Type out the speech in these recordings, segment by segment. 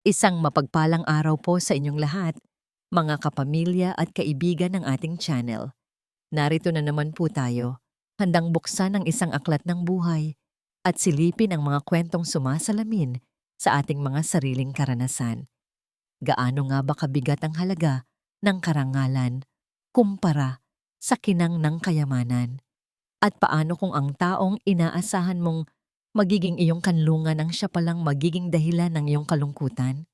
Isang mapagpalang araw po sa inyong lahat, mga kapamilya at kaibigan ng ating channel. Narito na naman po tayo, handang buksan ang isang aklat ng buhay at silipin ang mga kwentong sumasalamin sa ating mga sariling karanasan. Gaano nga ba kabigat ang halaga ng karangalan kumpara sa kinang ng kayamanan? At paano kung ang taong inaasahan mong magiging iyong kanlungan ang siya palang magiging dahilan ng iyong kalungkutan?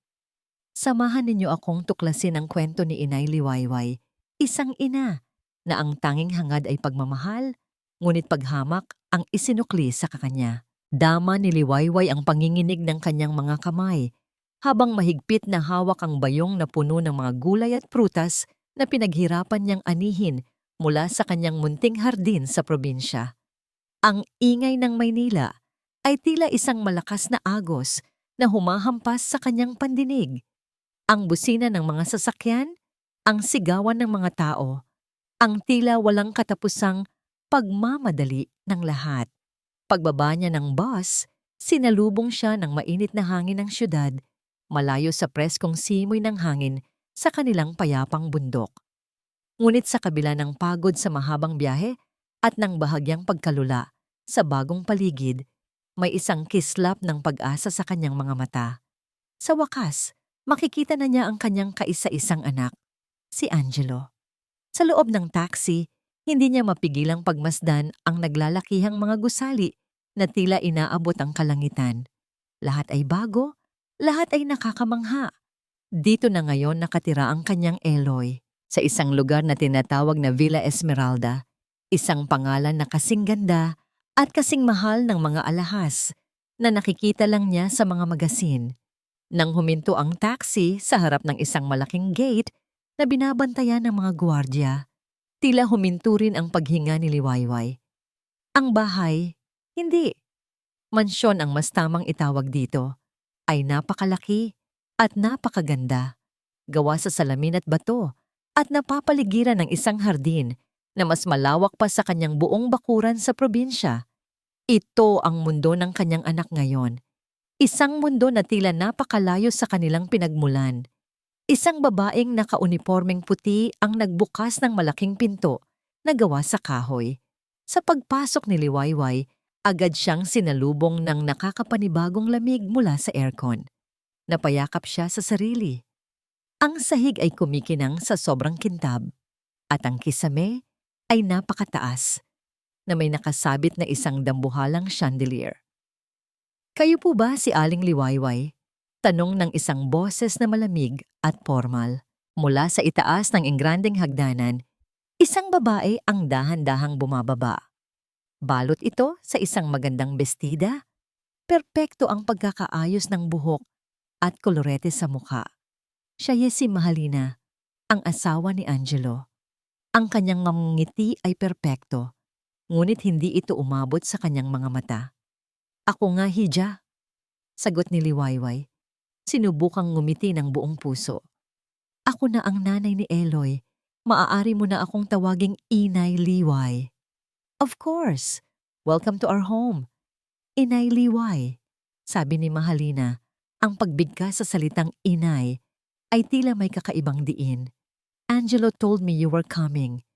Samahan ninyo akong tuklasin ang kwento ni Inay Liwayway, isang ina na ang tanging hangad ay pagmamahal, ngunit paghamak ang isinukli sa kakanya. Dama ni Liwayway ang panginginig ng kanyang mga kamay, habang mahigpit na hawak ang bayong na puno ng mga gulay at prutas na pinaghirapan niyang anihin mula sa kanyang munting hardin sa probinsya. Ang ingay ng Maynila ay tila isang malakas na agos na humahampas sa kanyang pandinig. Ang busina ng mga sasakyan, ang sigawan ng mga tao, ang tila walang katapusang pagmamadali ng lahat. Pagbaba niya ng bus, sinalubong siya ng mainit na hangin ng syudad, malayo sa preskong simoy ng hangin sa kanilang payapang bundok. Ngunit sa kabila ng pagod sa mahabang biyahe at ng bahagyang pagkalula sa bagong paligid, may isang kislap ng pag-asa sa kanyang mga mata. Sa wakas, makikita na niya ang kanyang kaisa-isang anak, si Angelo. Sa loob ng taxi, hindi niya mapigilang pagmasdan ang naglalakihang mga gusali na tila inaabot ang kalangitan. Lahat ay bago, lahat ay nakakamangha. Dito na ngayon nakatira ang kanyang Eloy, sa isang lugar na tinatawag na Villa Esmeralda, isang pangalan na kasing ganda at kasing mahal ng mga alahas na nakikita lang niya sa mga magasin. Nang huminto ang taxi sa harap ng isang malaking gate na binabantayan ng mga gwardiya, tila huminto rin ang paghinga ni Liwayway. Ang bahay, hindi. Mansyon ang mas tamang itawag dito, ay napakalaki at napakaganda. Gawa sa salamin at bato at napapaligiran ng isang hardin na mas malawak pa sa kanyang buong bakuran sa probinsya. Ito ang mundo ng kanyang anak ngayon. Isang mundo na tila napakalayo sa kanilang pinagmulan. Isang babaeng nakaunipormeng puti ang nagbukas ng malaking pinto na gawa sa kahoy. Sa pagpasok ni Liwayway, agad siyang sinalubong ng nakakapanibagong lamig mula sa aircon. Napayakap siya sa sarili. Ang sahig ay kumikinang sa sobrang kintab at ang kisame ay napakataas na may nakasabit na isang dambuhalang chandelier. "Kayo po ba si Aling Liwayway?" Tanong ng isang boses na malamig at formal. Mula sa itaas ng engrandeng hagdanan, isang babae ang dahan-dahang bumababa. Balot ito sa isang magandang bestida. Perpekto ang pagkakaayos ng buhok at kolorete sa mukha. Siya si Mahalina, ang asawa ni Angelo. Ang kanyang ngiti ay perpekto, ngunit hindi ito umabot sa kanyang mga mata. "Ako nga, Hija," sagot ni Liwayway. Sinubukang ngumiti ng buong puso. "Ako na ang nanay ni Eloy. Maaari mo na akong tawaging Inay Liway." "Of course. Welcome to our home, Inay Liway," sabi ni Mahalina. Ang pagbigkas sa salitang inay ay tila may kakaibang diin. "Angelo told me you were coming."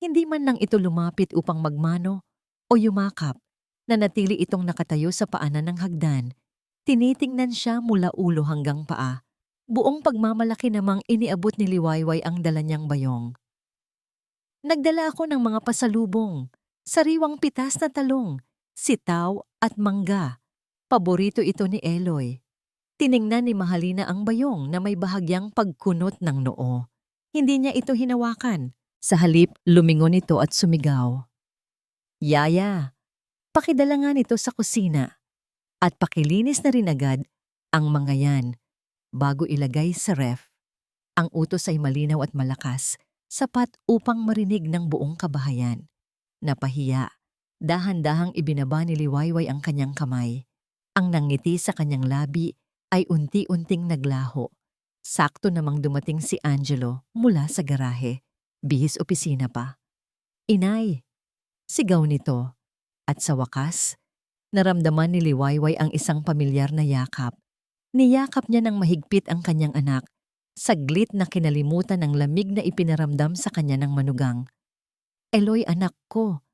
Hindi man lang ito lumapit upang magmano o yumakap. Nanatili itong nakatayo sa paanan ng hagdan. Tinitingnan siya mula ulo hanggang paa. Buong pagmamalaki namang iniabot ni Liwayway ang dala niyang bayong. "Nagdala ako ng mga pasalubong, sariwang pitas na talong, sitaw at mangga. Paborito ito ni Eloy." Tiningnan ni Mahalina ang bayong na may bahagyang pagkunot ng noo. Hindi niya ito hinawakan. Sa halip, lumingon ito at sumigaw. "Yaya, pakidala nga nito sa kusina at pakilinis na rin agad ang mga yan bago ilagay sa ref." Ang utos ay malinaw at malakas, sapat upang marinig ng buong kabahayan. Napahiya, dahan-dahang ibinaba ni Liwayway ang kanyang kamay. Ang nangiti sa kanyang labi ay unti-unting naglaho. Sakto namang dumating si Angelo mula sa garahe. Bihis opisina pa. "Inay!" sigaw nito. At sa wakas, naramdaman ni Liwayway ang isang pamilyar na yakap. Niyakap niya ng mahigpit ang kanyang anak, saglit na kinalimutan ang lamig na ipinaramdam sa kanya ng manugang. Eloy, anak ko,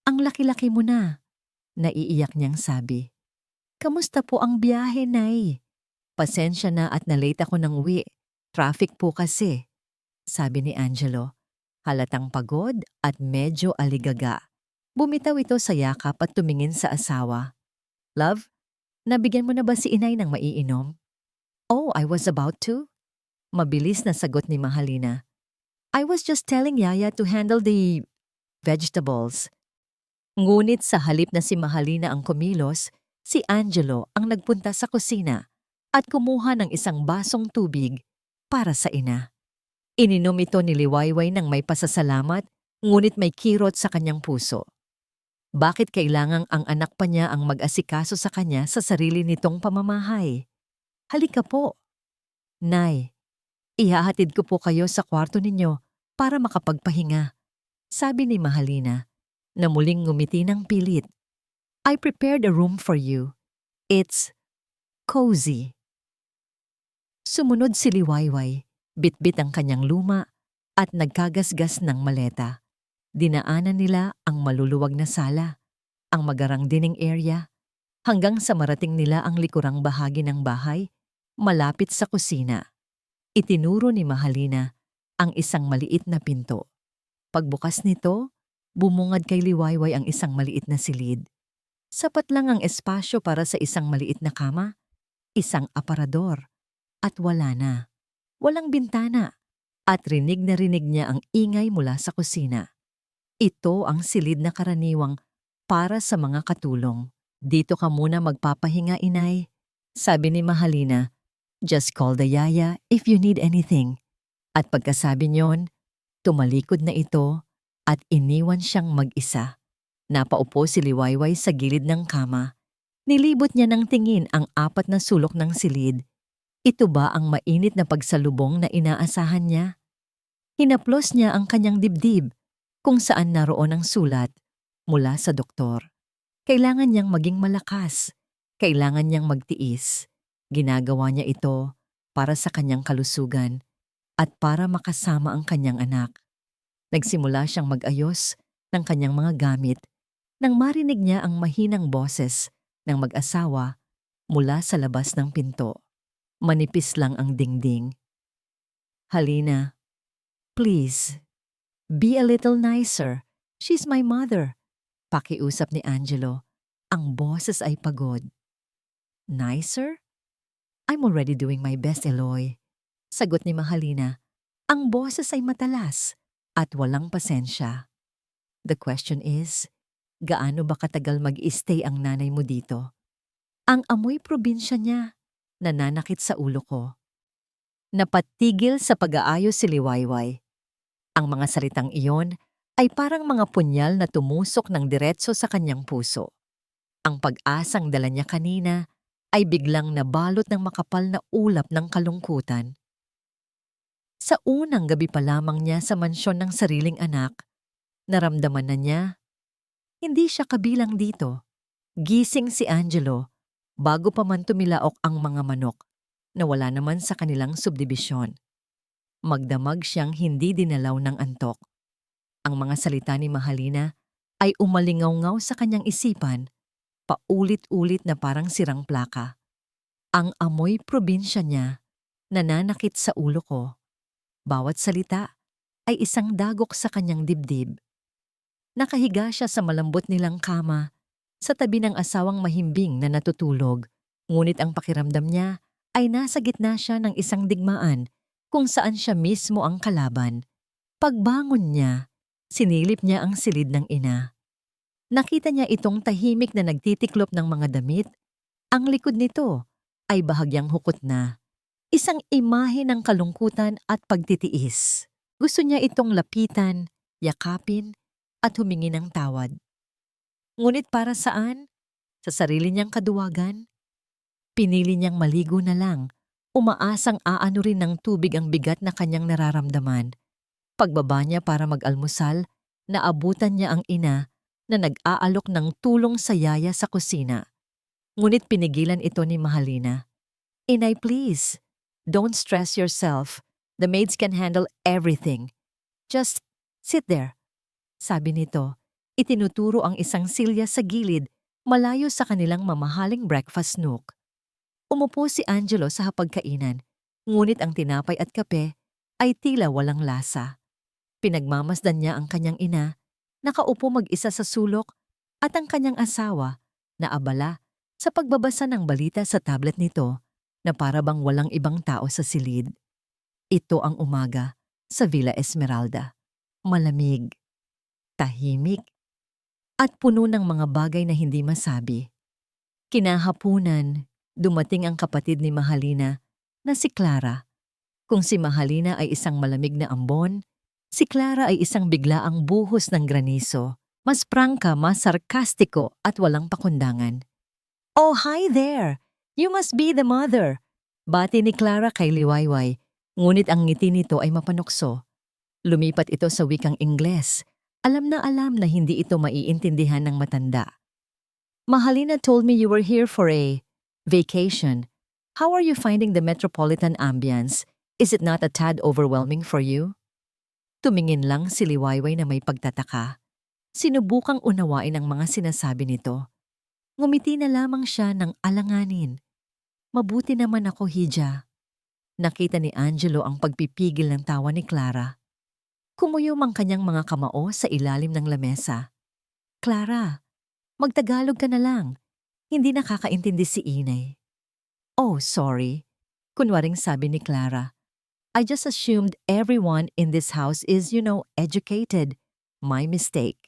ang laki-laki mo na, naiiyak niyang sabi. Kamusta po ang biyahe, Nay? Pasensya na at na-late ako ng uwi. Traffic po kasi, sabi ni Angelo. Halatang pagod at medyo aligaga. Bumitaw ito sa yakap at tumingin sa asawa. Love, nabigyan mo na ba si inay ng maiinom? Oh, I was about to. Mabilis na sagot ni Mahalina. I was just telling Yaya to handle the vegetables. Ngunit sa halip na si Mahalina ang kumilos, si Angelo ang nagpunta sa kusina at kumuha ng isang basong tubig para sa ina. Ininom ito ni Liwayway ng may pasasalamat, ngunit may kirot sa kanyang puso. Bakit kailangang ang anak pa niya ang mag-asikaso sa kanya sa sarili nitong pamamahay? Halika po. Nay, ihahatid ko po kayo sa kwarto ninyo para makapagpahinga, sabi ni Mahalina, na muling ngumiti ng pilit. I prepared a room for you. It's cozy. Sumunod si Liwayway, bitbit ang kanyang luma at nagkagasgas ng maleta. Dinaanan nila ang maluluwag na sala, ang magarang dining area, hanggang sa marating nila ang likurang bahagi ng bahay, malapit sa kusina. Itinuro ni Mahalina ang isang maliit na pinto. Pagbukas nito, bumungad kay Liwayway ang isang maliit na silid. Sapat lang ang espasyo para sa isang maliit na kama, isang aparador, at wala na. Walang bintana, at rinig na rinig niya ang ingay mula sa kusina. Ito ang silid na karaniwang para sa mga katulong. Dito ka muna magpapahinga, inay, sabi ni Mahalina. Just call the yaya if you need anything. At pagkasabi niyon, tumalikod na ito at iniwan siyang mag-isa. Napaupo si Liwayway sa gilid ng kama. Nilibot niya ng tingin ang apat na sulok ng silid. Ito ba ang mainit na pagsalubong na inaasahan niya? Hinaplos niya ang kanyang dibdib kung saan naroon ang sulat mula sa doktor. Kailangan niyang maging malakas. Kailangan niyang magtiis. Ginagawa niya ito para sa kanyang kalusugan at para makasama ang kanyang anak. Nagsimula siyang mag-ayos ng kanyang mga gamit nang marinig niya ang mahinang boses ng mag-asawa mula sa labas ng pinto. Manipis lang ang dingding. Halina, please, be a little nicer. She's my mother. Pakiusap ni Angelo. Ang boses ay pagod. Nicer? I'm already doing my best, Eloy. Sagot ni Mahalina. Ang boses ay matalas at walang pasensya. The question is, gaano ba katagal mag-stay ang nanay mo dito? Ang amoy probinsya niya, nananakit sa ulo ko. Napatigil sa pag-aayos si Liwayway. Ang mga salitang iyon ay parang mga punyal na tumusok ng diretso sa kanyang puso. Ang pag-asang dala niya kanina ay biglang nabalot ng makapal na ulap ng kalungkutan. Sa unang gabi pa lamang niya sa mansyon ng sariling anak, naramdaman na niya, hindi siya kabilang dito. Gising si Angelo bago pa man tumilaok ang mga manok na wala naman sa kanilang subdibisyon. Magdamag siyang hindi dinalaw ng antok. Ang mga salita ni Mahalina ay umalingaw-ngaw sa kanyang isipan, paulit-ulit na parang sirang plaka. Ang amoy probinsya niya, nananakit sa ulo ko. Bawat salita ay isang dagok sa kanyang dibdib. Nakahiga siya sa malambot nilang kama, sa tabi ng asawang mahimbing na natutulog, ngunit ang pakiramdam niya ay nasa gitna siya ng isang digmaan kung saan siya mismo ang kalaban. Pagbangon niya, sinilip niya ang silid ng ina. Nakita niya itong tahimik na nagtitiklop ng mga damit. Ang likod nito ay bahagyang hukot na. Isang imahe ng kalungkutan at pagtitiis. Gusto niya itong lapitan, yakapin, at humingi ng tawad. Ngunit para saan? Sa sarili niyang kaduwagan? Pinili niyang maligo na lang, umaasang aanurin ng tubig ang bigat na kanyang nararamdaman. Pagbaba niya para mag-almusal, naabutan niya ang ina na nag-aalok ng tulong sa yaya sa kusina. Ngunit pinigilan ito ni Mahalina. Inay, please. Don't stress yourself. The maids can handle everything. Just sit there. Sabi nito, itinuturo ang isang silya sa gilid, malayo sa kanilang mamahaling breakfast nook. Umupo si Angelo sa hapagkainan, ngunit ang tinapay at kape ay tila walang lasa. Pinagmamasdan niya ang kanyang ina, nakaupo mag-isa sa sulok, at ang kanyang asawa na abala sa pagbabasa ng balita sa tablet nito na para bang walang ibang tao sa silid. Ito ang umaga sa Villa Esmeralda. Malamig, tahimik, at puno ng mga bagay na hindi masabi. Kinahapunan, dumating ang kapatid ni Mahalina na si Clara. Kung si Mahalina ay isang malamig na ambon, si Clara ay isang biglaang buhos ng graniso, mas prangka, mas sarkastiko at walang pakundangan. "Oh, hi there! You must be the mother!" Bati ni Clara kay Liwayway, ngunit ang ngiti nito ay mapanukso. Lumipat ito sa wikang Ingles. Alam na hindi ito maiintindihan ng matanda. "Mahalina told me you were here for a vacation. How are you finding the metropolitan ambience? Is it not a tad overwhelming for you?" Tumingin lang si Liwayway na may pagtataka. Sinubukang unawain ang mga sinasabi nito. Ngumiti na lamang siya ng alanganin. "Mabuti naman ako, Hija." Nakita ni Angelo ang pagpipigil ng tawa ni Clara. Kumuyom ang kanyang mga kamao sa ilalim ng lamesa. "Clara, magtagalog ka na lang. Hindi nakakaintindi si Inay." "Oh, sorry." Kunwaring sabi ni Clara. "I just assumed everyone in this house is, educated. My mistake."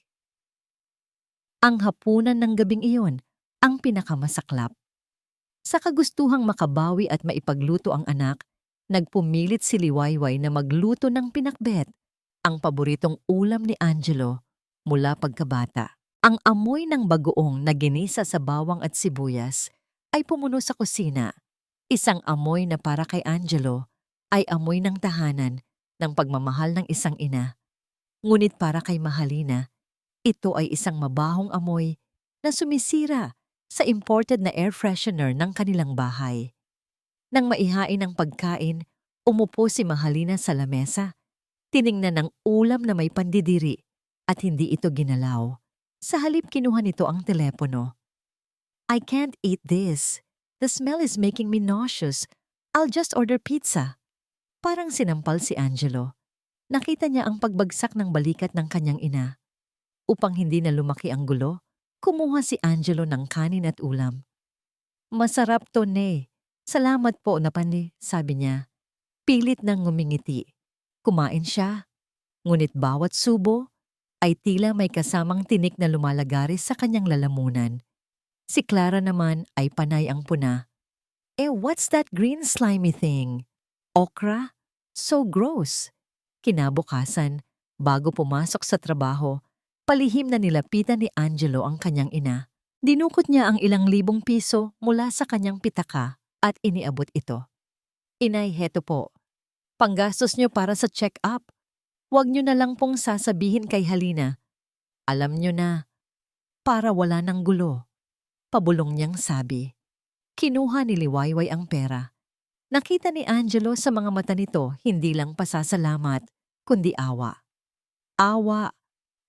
Ang hapunan ng gabing iyon ang pinakamasaklap. Sa kagustuhang makabawi at maipagluto ang anak, nagpumilit si Liwayway na magluto ng pinakbet, ang paboritong ulam ni Angelo mula pagkabata. Ang amoy ng bagoong na ginisa sa bawang at sibuyas ay pumuno sa kusina. Isang amoy na para kay Angelo ay amoy ng tahanan ng pagmamahal ng isang ina. Ngunit para kay Mahalina, ito ay isang mabahong amoy na sumisira sa imported na air freshener ng kanilang bahay. Nang maihain ang pagkain, umupo si Mahalina sa lamesa. Tiningnan ng ulam na may pandidiri at hindi ito ginalaw. Sa halip kinuha nito ang telepono. "I can't eat this. The smell is making me nauseous. I'll just order pizza." Parang sinampal si Angelo. Nakita niya ang pagbagsak ng balikat ng kanyang ina. Upang hindi na lumaki ang gulo, kumuha si Angelo ng kanin at ulam. "Masarap to, ne. Salamat po, napani," sabi niya. Pilit nang ngumingiti. Kumain siya, ngunit bawat subo ay tila may kasamang tinik na lumalagaris sa kanyang lalamunan. Si Clara naman ay panay ang puna. What's that green slimy thing? Okra? So gross." Kinabukasan, bago pumasok sa trabaho, palihim na nilapitan ni Angelo ang kanyang ina. Dinukot niya ang ilang libong piso mula sa kanyang pitaka at iniabot ito. "Inay, heto po. Panggastos niyo para sa check-up. Huwag niyo na lang pong sasabihin kay Halina. Alam niyo na, para wala ng gulo." Pabulong niyang sabi. Kinuha ni Liwayway ang pera. Nakita ni Angelo sa mga mata nito hindi lang pasasalamat, kundi awa. Awa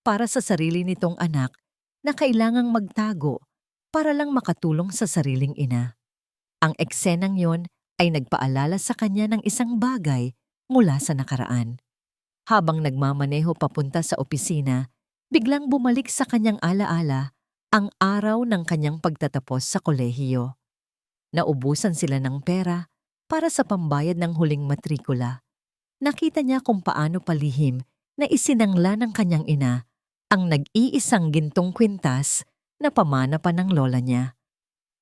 para sa sarili nitong anak na kailangang magtago para lang makatulong sa sariling ina. Ang eksenang yon ay nagpaalala sa kanya ng isang bagay mula sa nakaraan. Habang nagmamaneho papunta sa opisina, biglang bumalik sa kanyang alaala ang araw ng kanyang pagtatapos sa kolehiyo. Naubusan sila ng pera para sa pambayad ng huling matrikula. Nakita niya kung paano palihim na isinangla ng kanyang ina ang nag-iisang gintong kwintas na pamana pa ng lola niya.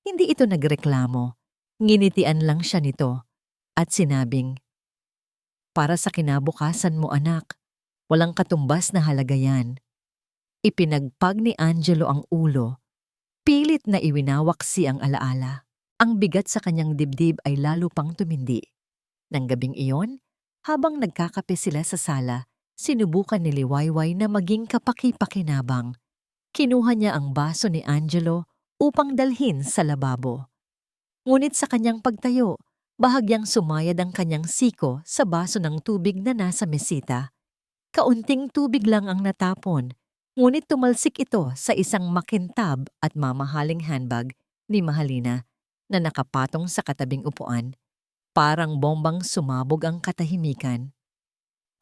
Hindi ito nagreklamo. Nginitian lang siya nito at sinabing, "Para sa kinabukasan mo, anak, walang katumbas na halaga yan." Ipinagpag ni Angelo ang ulo. Pilit na iwinawaksi ang alaala. Ang bigat sa kanyang dibdib ay lalo pang tumindi. Nang gabing iyon, habang nagkakape sila sa sala, sinubukan ni Liwayway na maging kapaki-pakinabang. Kinuha niya ang baso ni Angelo upang dalhin sa lababo. Ngunit sa kanyang pagtayo, Bahagyang sumayad ang kanyang siko sa baso ng tubig na nasa mesita. Kaunting tubig lang ang natapon, ngunit tumalsik ito sa isang makintab at mamahaling handbag ni Mahalina na nakapatong sa katabing upuan. Parang bombang sumabog ang katahimikan.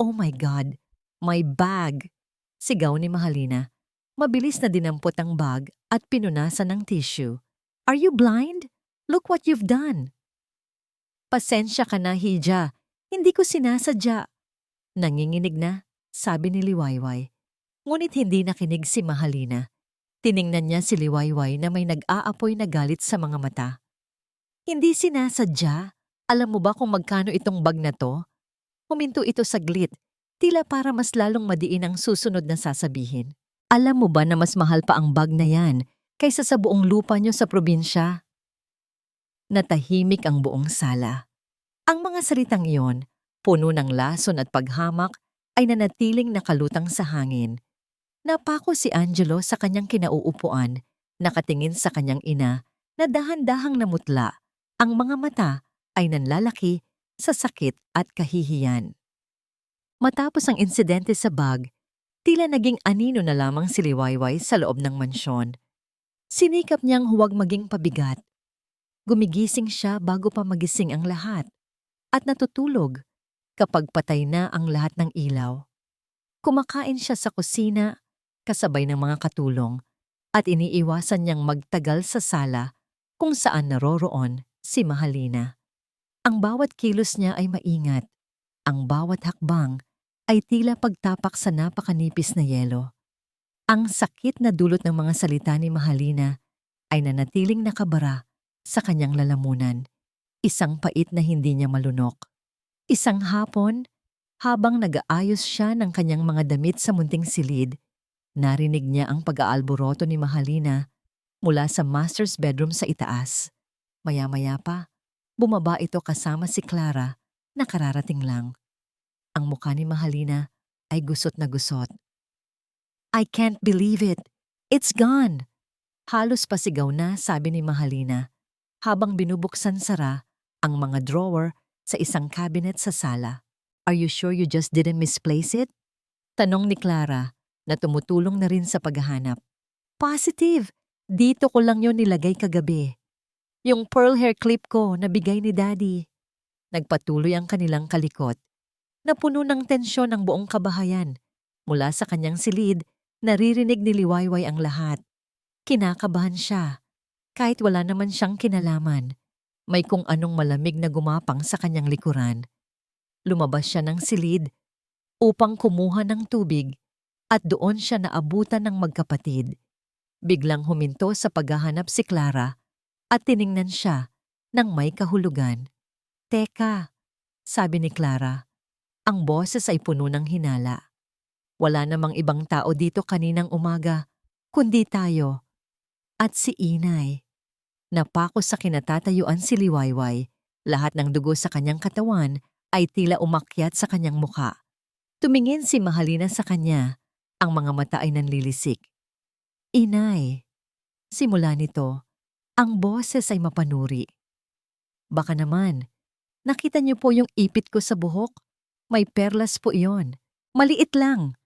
"Oh my God! My bag!" Sigaw ni Mahalina. Mabilis na dinampot ang bag at pinunasan ng tissue. "Are you blind? Look what you've done!" "Pasensya ka na, Hija. Hindi ko sinasadya." Nanginginig na, sabi ni Liwayway. Ngunit hindi nakinig si Mahalina. Tiningnan niya si Liwayway na may nag-aapoy na galit sa mga mata. "Hindi sinasadya. Alam mo ba kung magkano itong bag na to?" Huminto ito saglit, tila para mas lalong madiin ang susunod na sasabihin. "Alam mo ba na mas mahal pa ang bag na yan kaysa sa buong lupa niyo sa probinsya?" Natahimik ang buong sala. Ang mga salitang iyon, puno ng lason at paghamak, ay nanatiling nakalutang sa hangin. Napako si Angelo sa kanyang kinauupuan, nakatingin sa kanyang ina na dahan-dahang namutla. Ang mga mata ay nanlalaki sa sakit at kahihiyan. Matapos ang insidente sa bag, tila naging anino na lamang si Liwayway sa loob ng mansyon. Sinikap niyang huwag maging pabigat. Gumigising siya bago pa magising ang lahat at natutulog kapag patay na ang lahat ng ilaw. Kumakain siya sa kusina kasabay ng mga katulong at iniiwasan niyang magtagal sa sala kung saan naroroon si Mahalina. Ang bawat kilos niya ay maingat. Ang bawat hakbang ay tila pagtapak sa napakanipis na yelo. Ang sakit na dulot ng mga salita ni Mahalina ay nanatiling nakabara sa kanyang lalamunan. Isang pait na hindi niya malunok. Isang hapon, habang nag-aayos siya ng kanyang mga damit sa munting silid, narinig niya ang pag-aalboroto ni Mahalina mula sa master's bedroom sa itaas. Maya-maya pa, bumaba ito kasama si Clara na kararating lang. Ang mukha ni Mahalina ay gusot na gusot. "I can't believe it. It's gone!" Halos pasigaw na, sabi ni Mahalina habang binubuksan sara ang mga drawer sa isang cabinet sa sala. "Are you sure you just didn't misplace it?" Tanong ni Clara na tumutulong na rin sa paghahanap. "Positive! Dito ko lang yon nilagay kagabi. Yung pearl hair clip ko na bigay ni Daddy." Nagpatuloy ang kanilang kalikot. Napuno ng tensyon ang buong kabahayan. Mula sa kanyang silid, naririnig ni Liwayway ang lahat. Kinakabahan siya. Kahit wala naman siyang kinalaman, may kung anong malamig na gumapang sa kanyang likuran. Lumabas siya ng silid upang kumuha ng tubig at doon siya naabutan ng magkapatid. Biglang huminto sa paghahanap si Clara at tiningnan siya ng may kahulugan. "Teka," sabi ni Clara. Ang boses ay puno ng hinala. "Wala namang ibang tao dito kaninang umaga, kundi tayo. At si Inay." Napako sa kinatatayuan si Liwayway. Lahat ng dugo sa kanyang katawan ay tila umakyat sa kanyang mukha. Tumingin si Mahalina sa kanya. Ang mga mata ay nanlilisik. "Inay." Simula nito, ang boses ay mapanuri. "Baka naman, nakita niyo po yung ipit ko sa buhok? May perlas po iyon. Maliit lang."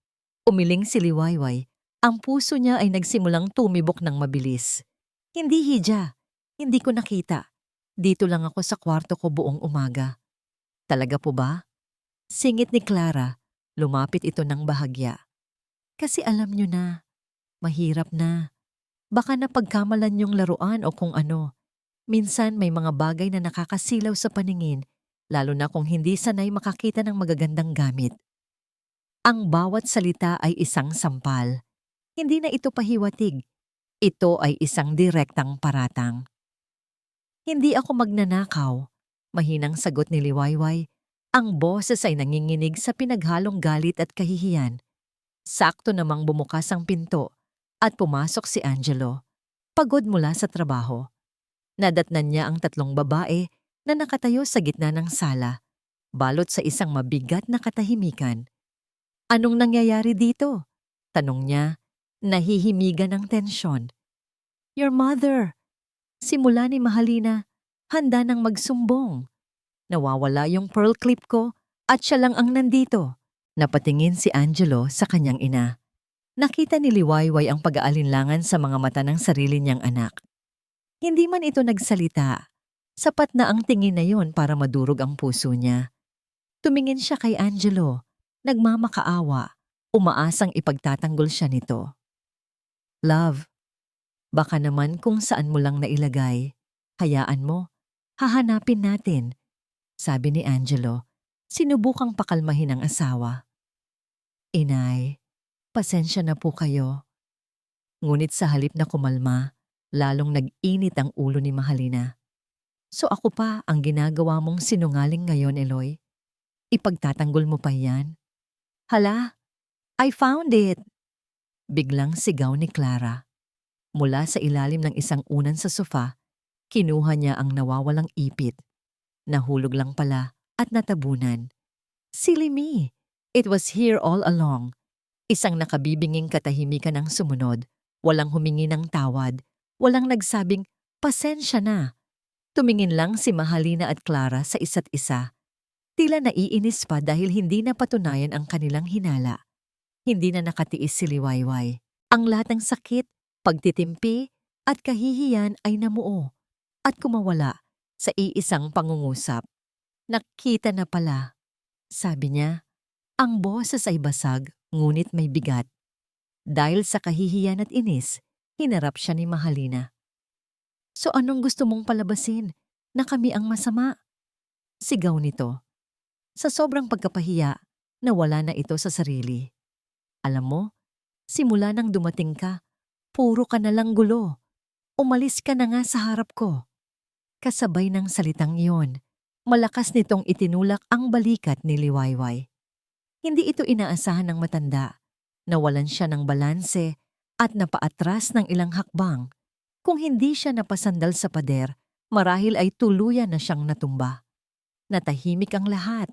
Umiling si Liwayway. Ang puso niya ay nagsimulang tumibok ng mabilis. "Hindi, Hija. Hindi ko nakita. Dito lang ako sa kwarto ko buong umaga." "Talaga po ba?" Singit ni Clara. Lumapit ito ng bahagya. "Kasi alam niyo na, mahirap na. Baka napagkamalan niyong laruan o kung ano. Minsan may mga bagay na nakakasilaw sa paningin, lalo na kung hindi sanay makakita ng magagandang gamit." Ang bawat salita ay isang sampal. Hindi na ito pahiwatig. Ito ay isang direktang paratang. "Hindi ako magnanakaw," mahinang sagot ni Liwayway. Ang boses ay nanginginig sa pinaghalong galit at kahihiyan. Sakto namang bumukas ang pinto at pumasok si Angelo, pagod mula sa trabaho. Nadatnan niya ang tatlong babae na nakatayo sa gitna ng sala, balot sa isang mabigat na katahimikan. "Anong nangyayari dito?" tanong niya, nahihimigan ng tensyon. "Your mother." Simula ni Mahalina, handa nang magsumbong. Nawawala yung pearl clip ko at siya lang ang nandito. Napatingin si Angelo sa kanyang ina. Nakita ni Liwayway ang pag-aalinlangan sa mga mata ng sarili niyang anak. Hindi man ito nagsalita. Sapat na ang tingin na yon para madurog ang puso niya. Tumingin siya kay Angelo, nagmamakaawa, umaasang ipagtatanggol siya nito. Love, baka naman kung saan mo lang nailagay. Hayaan mo, hahanapin natin, sabi ni Angelo, sinubukang pakalmahin ang asawa. Inay, pasensya na po kayo. Ngunit sa halip na kumalma, lalong nag-init ang ulo ni Mahalina. So ako pa ang ginagawa mong sinungaling ngayon, Eloy? Ipagtatanggol mo pa yan? Hala, I found it! Biglang sigaw ni Clara. Mula sa ilalim ng isang unan sa sofa, kinuha niya ang nawawalang ipit. Nahulog lang pala at natabunan. Silly me! It was here all along. Isang nakabibinging katahimikan ang sumunod. Walang humingi ng tawad. Walang nagsabing, pasensya na. Tumingin lang si Mahalina at Clara sa isa't isa. Tila naiinis pa dahil hindi na patunayan ang kanilang hinala. Hindi na nakatiis si Liwayway. Ang lahat ng sakit, pagtitimpi, at kahihiyan ay namuo at kumawala sa iisang pangungusap. Nakita na pala, sabi niya. Ang boses ay basag, ngunit may bigat. Dahil sa kahihiyan at inis, hinarap siya ni Mahalina. So anong gusto mong palabasin? Na kami ang masama? Sigaw nito. Sa sobrang pagkapahiya, nawala na ito sa sarili. Alam mo, simula nang dumating ka, puro ka na lang gulo. Umalis ka na nga sa harap ko. Kasabay ng salitang iyon, malakas nitong itinulak ang balikat ni Liwayway. Hindi ito inaasahan ng matanda. Nawalan siya ng balanse at napaatras ng ilang hakbang. Kung hindi siya napasandal sa pader, marahil ay tuluyan na siyang natumba. Natahimik ang lahat.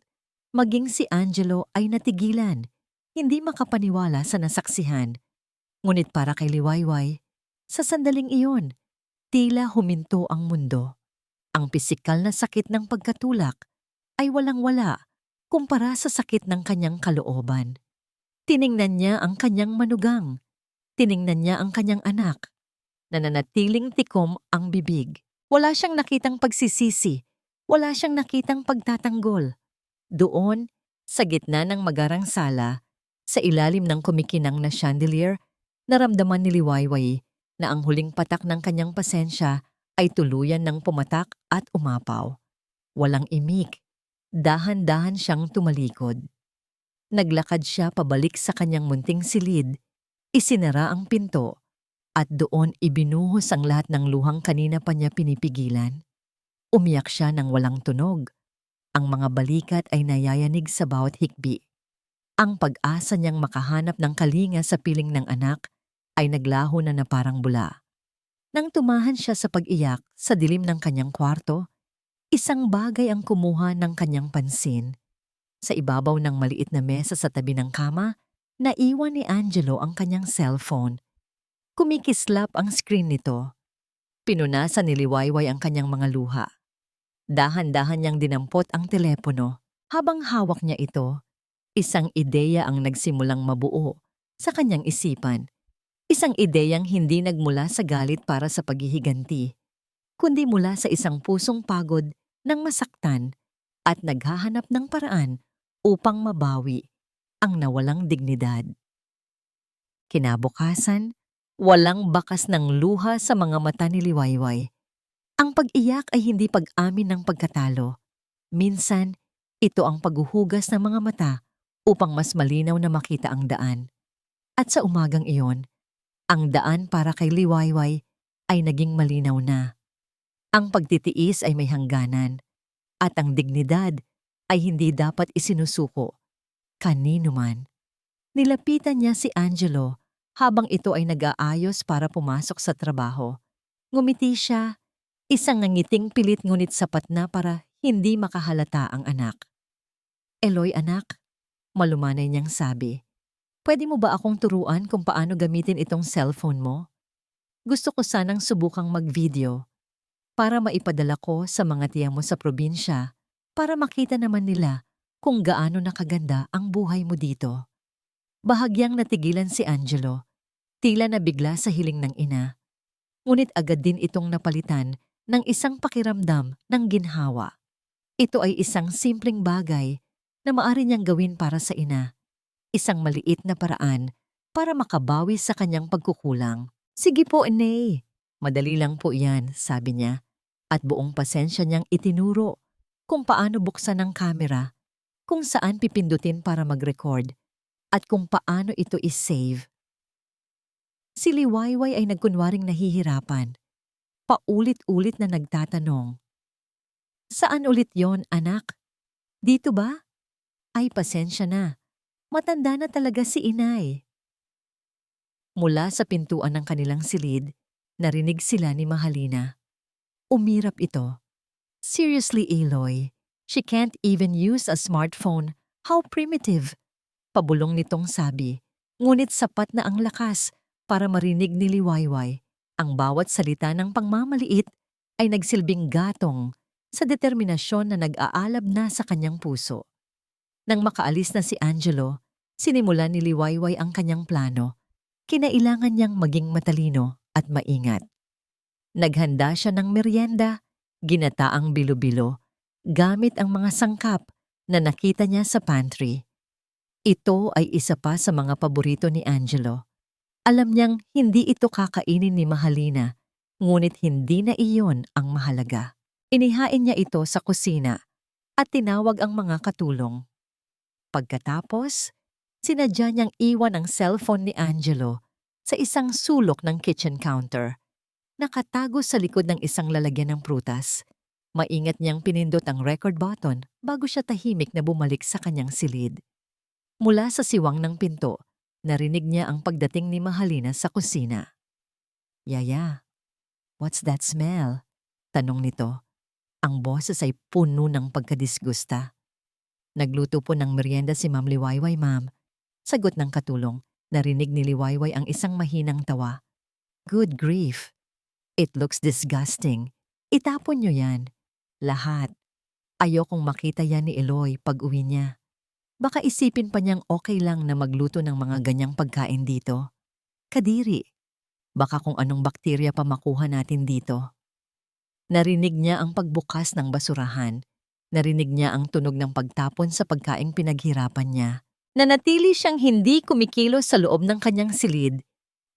Maging si Angelo ay natigilan. Hindi makapaniwala sa nasaksihan. Ngunit para kay Liwayway, sa sandaling iyon, tila huminto ang mundo. Ang pisikal na sakit ng pagkatulak ay walang-wala kumpara sa sakit ng kanyang kalooban. Tiningnan niya ang kanyang manugang. Tiningnan niya ang kanyang anak. Nananatiling tikom ang bibig. Wala siyang nakitang pagsisisi. Wala siyang nakitang pagtatanggol. Doon, sa gitna ng magarang sala, sa ilalim ng kumikinang na chandelier, naramdaman ni Liwayway na ang huling patak ng kanyang pasensya ay tuluyan ng pumatak at umapaw. Walang imik. Dahan-dahan siyang tumalikod. Naglakad siya pabalik sa kanyang munting silid, isinara ang pinto, at doon ibinuhos ang lahat ng luhang kanina pa niya pinipigilan. Umiyak siya ng walang tunog. Ang mga balikat ay nayayanig sa bawat hikbi. Ang pag-asa niyang makahanap ng kalinga sa piling ng anak ay naglaho na parang bula. Nang tumahan siya sa pag-iyak sa dilim ng kanyang kwarto, isang bagay ang kumuha ng kanyang pansin. Sa ibabaw ng maliit na mesa sa tabi ng kama, naiwan ni Angelo ang kanyang cellphone. Kumikislap ang screen nito. Pinunasan ni Liwayway ang kanyang mga luha. Dahan-dahan niyang dinampot ang telepono. Habang hawak niya ito, isang ideya ang nagsimulang mabuo sa kanyang isipan. Isang ideyang hindi nagmula sa galit para sa paghihiganti, kundi mula sa isang pusong pagod ng masaktan at naghahanap ng paraan upang mabawi ang nawalang dignidad. Kinabukasan, walang bakas ng luha sa mga mata ni Liwayway. Ang pag-iyak ay hindi pag-amin ng pagkatalo. Minsan, ito ang paghuhugas ng mga mata upang mas malinaw na makita ang daan. At sa umagang iyon, ang daan para kay Liwayway ay naging malinaw na. Ang pagtitiis ay may hangganan, at ang dignidad ay hindi dapat isinusuko kanino man. Nilapitan niya si Angelo habang ito ay nag-aayos para pumasok sa trabaho. Ngumiti siya, isang ngangiting pilit ngunit sapat na para hindi makahalata ang anak. Eloy anak, malumanay niyang sabi, pwede mo ba akong turuan kung paano gamitin itong cellphone mo? Gusto ko sanang subukang mag-video para maipadala ko sa mga tiya mo sa probinsya para makita naman nila kung gaano nakaganda ang buhay mo dito. Bahagyang natigilan si Angelo, tila nabigla sa hiling ng ina. Ngunit agad din itong napalitan ng isang pakiramdam ng ginhawa. Ito ay isang simpleng bagay na maaari niyang gawin para sa ina. Isang maliit na paraan para makabawi sa kanyang pagkukulang. Sige po, Inay. Madali lang po yan, sabi niya. At buong pasensya niyang itinuro kung paano buksan ang kamera, kung saan pipindutin para mag-record, at kung paano ito is-save. Si Liwayway ay nagkunwaring nahihirapan. Paulit-ulit na nagtatanong. Saan ulit yon, anak? Dito ba? Ay, pasensya na. Matanda na talaga si Inay. Mula sa pintuan ng kanilang silid, narinig sila ni Mahalina. Umirap ito. Seriously, Eloy, she can't even use a smartphone. How primitive. Pabulong nitong sabi, ngunit sapat na ang lakas para marinig ni Liwayway. Ang bawat salita ng pangmamaliit ay nagsilbing gatong sa determinasyon na nag-aalab na sa kanyang puso. Nang makaalis na si Angelo, sinimulan ni Liwayway ang kanyang plano. Kinailangan niyang maging matalino at maingat. Naghanda siya ng merienda, ginataang bilo-bilo, gamit ang mga sangkap na nakita niya sa pantry. Ito ay isa pa sa mga paborito ni Angelo. Alam niyang hindi ito kakainin ni Mahalina, ngunit hindi na iyon ang mahalaga. Inihain niya ito sa kusina at tinawag ang mga katulong. Pagkatapos, sinadya niyang iwan ang cellphone ni Angelo sa isang sulok ng kitchen counter. Nakatago sa likod ng isang lalagyan ng prutas. Maingat niyang pinindot ang record button bago siya tahimik na bumalik sa kanyang silid. Mula sa siwang ng pinto, narinig niya ang pagdating ni Mahalina sa kusina. Yaya, what's that smell? Tanong nito. Ang boses ay puno ng pagkadisgusta. Nagluto po ng merienda si Ma'am Liwayway, ma'am. Sagot ng katulong, narinig ni Liwayway ang isang mahinang tawa. Good grief. It looks disgusting. Itapon niyo yan. Lahat. Ayokong makita yan ni Eloy pag uwi niya. Baka isipin pa niyang okay lang na magluto ng mga ganyang pagkain dito. Kadiri. Baka kung anong bakterya pa makuha natin dito. Narinig niya ang pagbukas ng basurahan. Narinig niya ang tunog ng pagtapon sa pagkaing pinaghirapan niya. Nanatili siyang hindi kumikilos sa loob ng kanyang silid.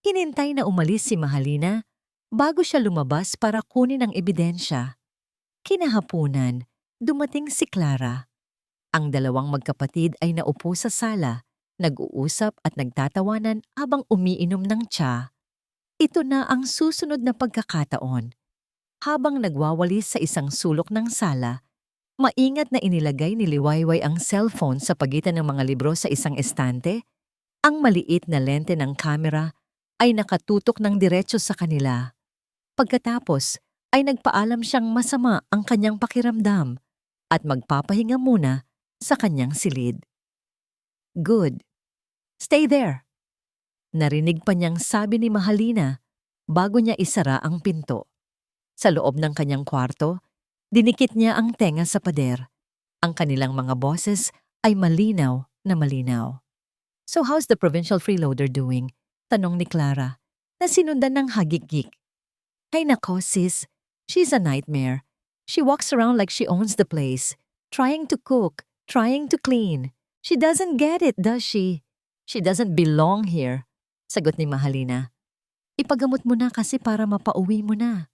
Hinintay na umalis si Mahalina bago siya lumabas para kunin ang ebidensya. Kinahapunan, dumating si Clara. Ang dalawang magkapatid ay naupo sa sala, nag-uusap at nagtatawanan habang umiinom ng tsa. Ito na ang susunod na pagkakataon. Habang nagwawalis sa isang sulok ng sala, maingat na inilagay ni Liwayway ang cellphone sa pagitan ng mga libro sa isang estante. Ang maliit na lente ng kamera ay nakatutok ng diretso sa kanila. Pagkatapos ay nagpaalam siyang masama ang kanyang pakiramdam at magpapahinga muna sa kanyang silid. Good. Stay there. Narinig pa niyang sabi ni Mahalina bago niya isara ang pinto. Sa loob ng kanyang kwarto, dinikit niya ang tenga sa pader. Ang kanilang mga boses ay malinaw na malinaw. So how's the provincial freeloader doing? Tanong ni Clara, na sinundan ng hagik-gik. Hay nako sis, she's a nightmare. She walks around like she owns the place, trying to cook, trying to clean. She doesn't get it, does she? She doesn't belong here, sagot ni Mahalina. Ipagamot mo na kasi para mapauwi mo na.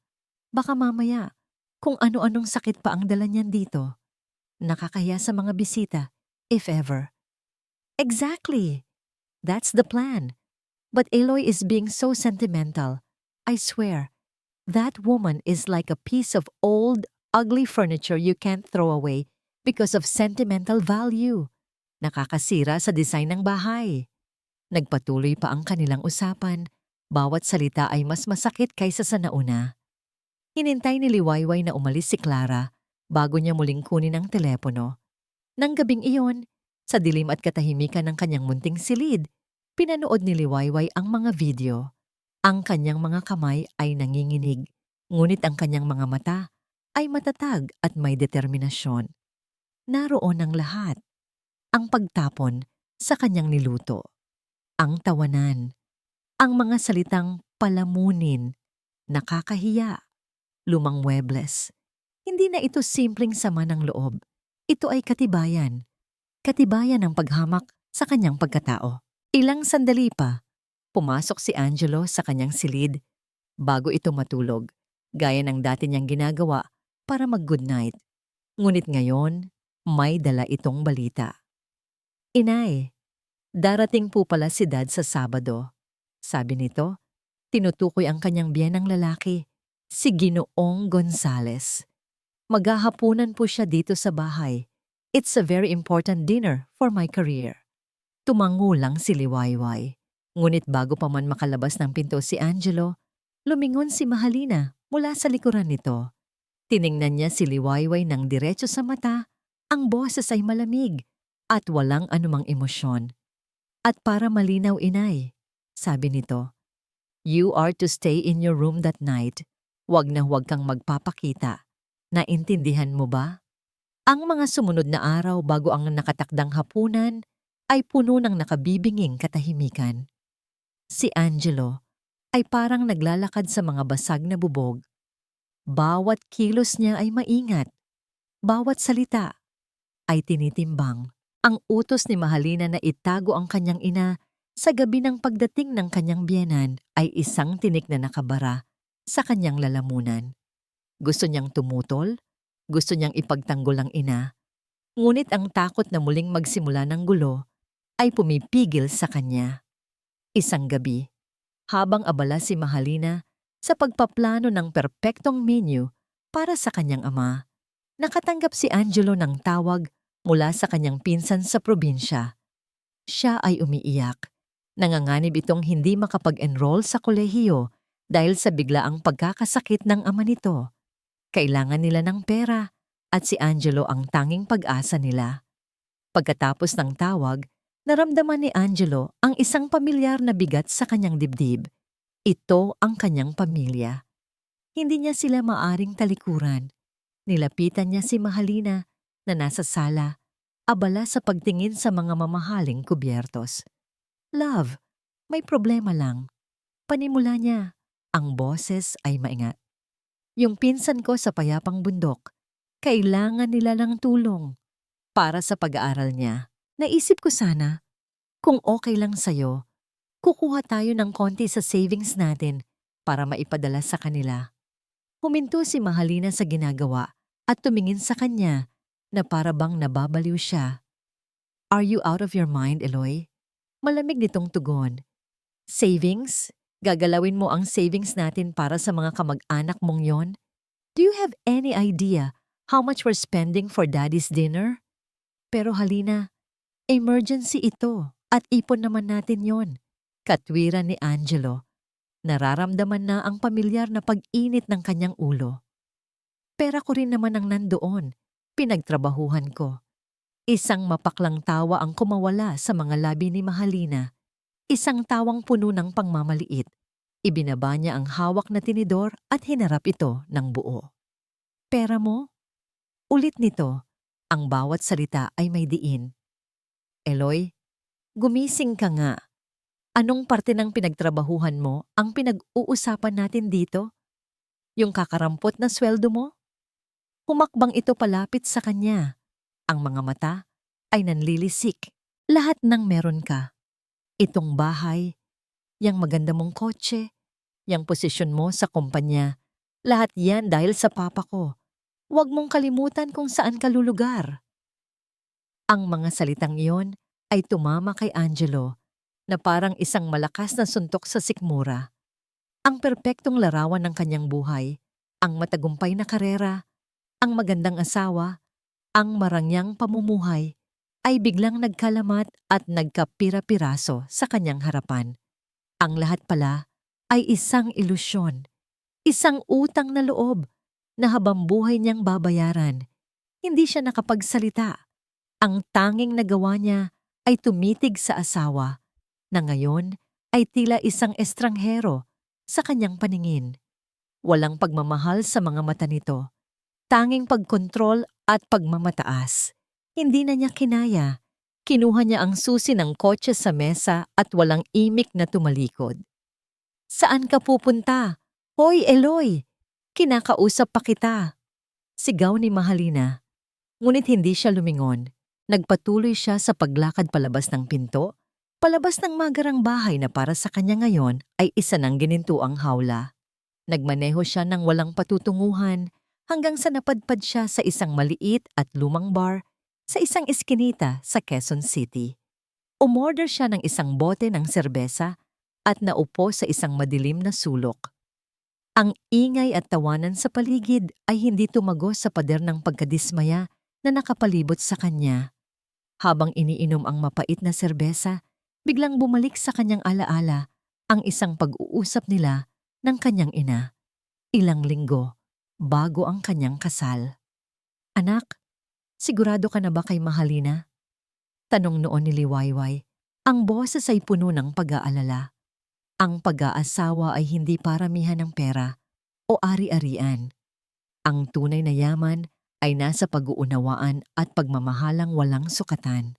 Baka mamaya, kung ano-anong sakit pa ang dala niyan dito. Nakakahiya sa mga bisita, if ever. Exactly. That's the plan. But Eloy is being so sentimental. I swear, that woman is like a piece of old, ugly furniture you can't throw away because of sentimental value. Nakakasira sa design ng bahay. Nagpatuloy pa ang kanilang usapan. Bawat salita ay mas masakit kaysa sa nauna. Hinintay ni Liwayway na umalis si Clara bago niya muling kunin ang telepono. Nang gabing iyon, sa dilim at katahimikan ng kanyang munting silid, pinanood ni Liwayway ang mga video. Ang kanyang mga kamay ay nanginginig, ngunit ang kanyang mga mata ay matatag at may determinasyon. naroon ang lahat. Ang pagtapon sa kanyang niluto, ang tawanan, ang mga salitang palamunin, nakakahiya, lumang muebles. Hindi na ito simpleng sama ng loob. Ito ay katibayan. Katibayan ng paghamak sa kanyang pagkatao. Ilang sandali pa, pumasok si Angelo sa kanyang silid bago ito matulog, gaya ng dati niyang ginagawa para mag-good night. Ngunit ngayon, may dala itong balita. Inay, darating po pala si Dad sa Sabado. Sabi nito, tinutukoy ang kanyang biyenang lalaki, si Ginoong Gonzales. Maghahapunan po siya dito sa bahay. It's a very important dinner for my career. Tumango lang si Liwayway. Ngunit bago pa man makalabas ng pinto si Angelo, lumingon si Mahalina mula sa likuran nito. Tiningnan niya si Liwayway ng diretso sa mata, ang boses ay malamig at walang anumang emosyon. At para malinaw, Inay, sabi nito, you are to stay in your room that night. Huwag na huwag kang magpapakita. Naintindihan mo ba? Ang mga sumunod na araw bago ang nakatakdang hapunan ay puno ng nakabibinging katahimikan. Si Angelo ay parang naglalakad sa mga basag na bubog. Bawat kilos niya ay maingat. Bawat salita ay tinitimbang. Ang utos ni Mahalina na itago ang kanyang ina sa gabi ng pagdating ng kanyang biyenan ay isang tinik na nakabara sa kanyang lalamunan. Gusto niyang tumutol, gusto niyang ipagtanggol ang ina, ngunit ang takot na muling magsimula ng gulo ay pumipigil sa kanya. Isang gabi, habang abala si Mahalina sa pagpaplano ng perpektong menu para sa kanyang ama, nakatanggap si Angelo ng tawag mula sa kanyang pinsan sa probinsya. Siya ay umiiyak. Nanganganib itong hindi makapag-enroll sa kolehiyo dahil sa biglaang pagkakasakit ng ama nito. Kailangan nila ng pera at si Angelo ang tanging pag-asa nila. Pagkatapos ng tawag, naramdaman ni Angelo ang isang pamilyar na bigat sa kanyang dibdib. Ito ang kanyang pamilya. Hindi niya sila maaring talikuran. Nilapitan niya si Mahalina na nasa sala, abala sa pagtingin sa mga mamahaling kubyertos. Love, may problema lang. Panimula niya, ang boses ay maingat. Yung pinsan ko sa payapang bundok, kailangan nila ng tulong para sa pag-aaral niya. Naisip ko sana, kung okay lang sa'yo, kukuha tayo ng konti sa savings natin para maipadala sa kanila. Huminto si Mahalina sa ginagawa at tumingin sa kanya na para bang nababaliw siya. Are you out of your mind, Eloy? Malamig nitong tugon. Savings? Gagalawin mo ang savings natin para sa mga kamag-anak mong yon? Do you have any idea how much we're spending for Daddy's dinner? Pero Halina, emergency ito at ipon naman natin yon. Katwiran ni Angelo. Nararamdaman na ang pamilyar na pag-init ng kanyang ulo. Pera ko rin naman ang nandoon. Pinagtrabahuhan ko. Isang mapaklang tawa ang kumawala sa mga labi ni Mahalina. Isang tawang puno ng pangmamaliit. Ibinaba niya ang hawak na tinidor at hinarap ito ng buo. Pera mo? Ulit nito, ang bawat salita ay may diin. Eloy, gumising ka nga. Anong parte ng pinagtrabahuhan mo ang pinag-uusapan natin dito? Yung kakarampot na sweldo mo? Humakbang ito palapit sa kanya. Ang mga mata ay nanlilisik. Lahat ng meron ka. Itong bahay, yang maganda mong kotse, yang posisyon mo sa kumpanya, lahat yan dahil sa papa ko. Huwag mong kalimutan kung saan ka lulugar. Ang mga salitang iyon ay tumama kay Angelo na parang isang malakas na suntok sa sikmura. Ang perpektong larawan ng kanyang buhay, ang matagumpay na karera, ang magandang asawa, ang marangyang pamumuhay, ay biglang nagkalamat at nagkapira-piraso sa kanyang harapan. Ang lahat pala ay isang ilusyon, isang utang na loob na habang buhay niyang babayaran. Hindi siya nakapagsalita. Ang tanging nagawa niya ay tumitig sa asawa na ngayon ay tila isang estranghero sa kanyang paningin. Walang pagmamahal sa mga mata nito, tanging pagkontrol at pagmamataas. Hindi na niya kinaya. Kinuha niya ang susi ng kotse sa mesa at walang imik na tumalikod. "Saan ka pupunta? Hoy, Eloy! Kinakausap pa kita!" Sigaw ni Mahalina. Ngunit hindi siya lumingon. Nagpatuloy siya sa paglakad palabas ng pinto, palabas ng magarang bahay na para sa kanya ngayon ay isa ng ginintuang hawla. Nagmaneho siya ng walang patutunguhan hanggang sa napadpad siya sa isang maliit at lumang bar sa isang eskinita sa Quezon City. Umorder siya ng isang bote ng serbesa at naupo sa isang madilim na sulok. Ang ingay at tawanan sa paligid ay hindi tumagos sa pader ng pagkadismaya na nakapalibot sa kanya. Habang iniinom ang mapait na serbesa, biglang bumalik sa kanyang alaala ang isang pag-uusap nila ng kanyang ina. Ilang linggo bago ang kanyang kasal. "Anak, sigurado ka na ba kay Mahalina?" Tanong noon ni Liwayway. Ang boses ay puno ng pag-aalala. Ang pag-aasawa ay hindi paramihan ng pera o ari-arian. Ang tunay na yaman ay nasa pag-uunawaan at pagmamahalang walang sukatan.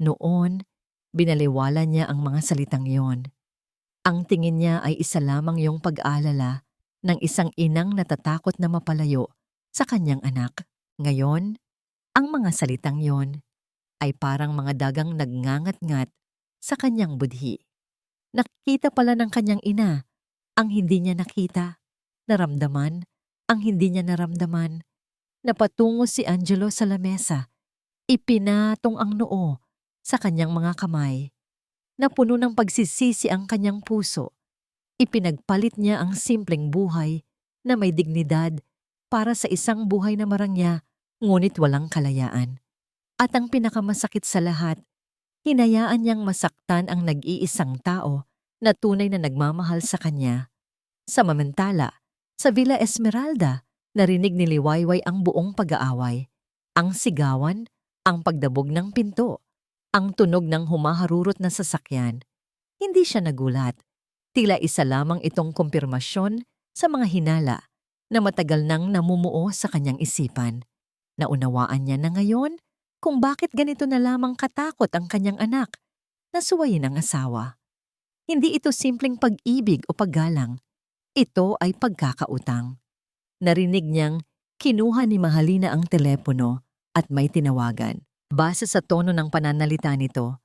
Noon, binaliwala niya ang mga salitang yon. Ang tingin niya ay isa lamang yung pag-aalala ng isang inang natatakot na mapalayo sa kanyang anak. Ngayon, ang mga salitang yon ay parang mga dagang nagngangat-ngat sa kanyang budhi. Nakikita pala ng kanyang ina ang hindi niya nakita, naramdaman ang hindi niya naramdaman. Napatungo si Angelo sa lamesa. Ipinatong ang noo sa kanyang mga kamay. Napuno ng pagsisisi ang kanyang puso. Ipinagpalit niya ang simpleng buhay na may dignidad para sa isang buhay na marangya ngunit walang kalayaan. At ang pinakamasakit sa lahat, hinayaan niyang masaktan ang nag-iisang tao na tunay na nagmamahal sa kanya. Samantala, sa Villa Esmeralda, narinig ni Liwayway ang buong pag-aaway. Ang sigawan, ang pagdabog ng pinto, ang tunog ng humaharurot na sasakyan. Hindi siya nagulat. Tila isa lamang itong kumpirmasyon sa mga hinala na matagal nang namumuo sa kanyang isipan. Naunawaan niya na ngayon kung bakit ganito na lamang katakot ang kanyang anak na suwayin ang asawa. Hindi ito simpleng pag-ibig o paggalang. Ito ay pagkakautang. Narinig niyang kinuha ni Mahalina ang telepono at may tinawagan. Base sa tono ng pananalita nito,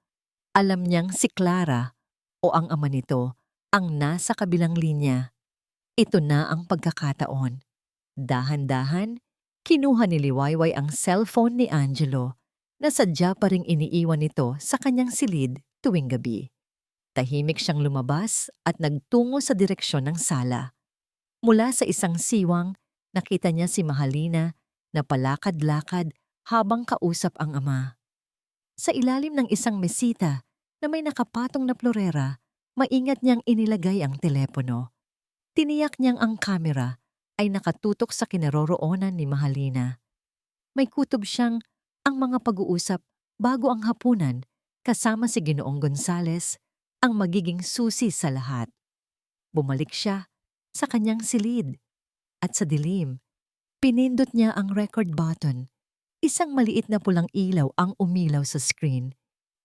alam niyang si Clara o ang ama nito ang nasa kabilang linya. Ito na ang pagkakataon. Dahan-dahan, kinuha ni Liwayway ang cellphone ni Angelo na sadya pa ring iniiwan nito sa kanyang silid tuwing gabi. Tahimik siyang lumabas at nagtungo sa direksyon ng sala. Mula sa isang siwang, nakita niya si Mahalina na palakad-lakad habang kausap ang ama. Sa ilalim ng isang mesita na may nakapatong na florera, maingat niyang inilagay ang telepono. Tiniyak niyang ang kamera ay nakatutok sa kinaroroonan ni Mahalina. May kutob siyang ang mga pag-uusap bago ang hapunan kasama si Ginoong Gonzales ang magiging susi sa lahat. Bumalik siya sa kanyang silid at sa dilim, pinindot niya ang record button. Isang maliit na pulang ilaw ang umilaw sa screen.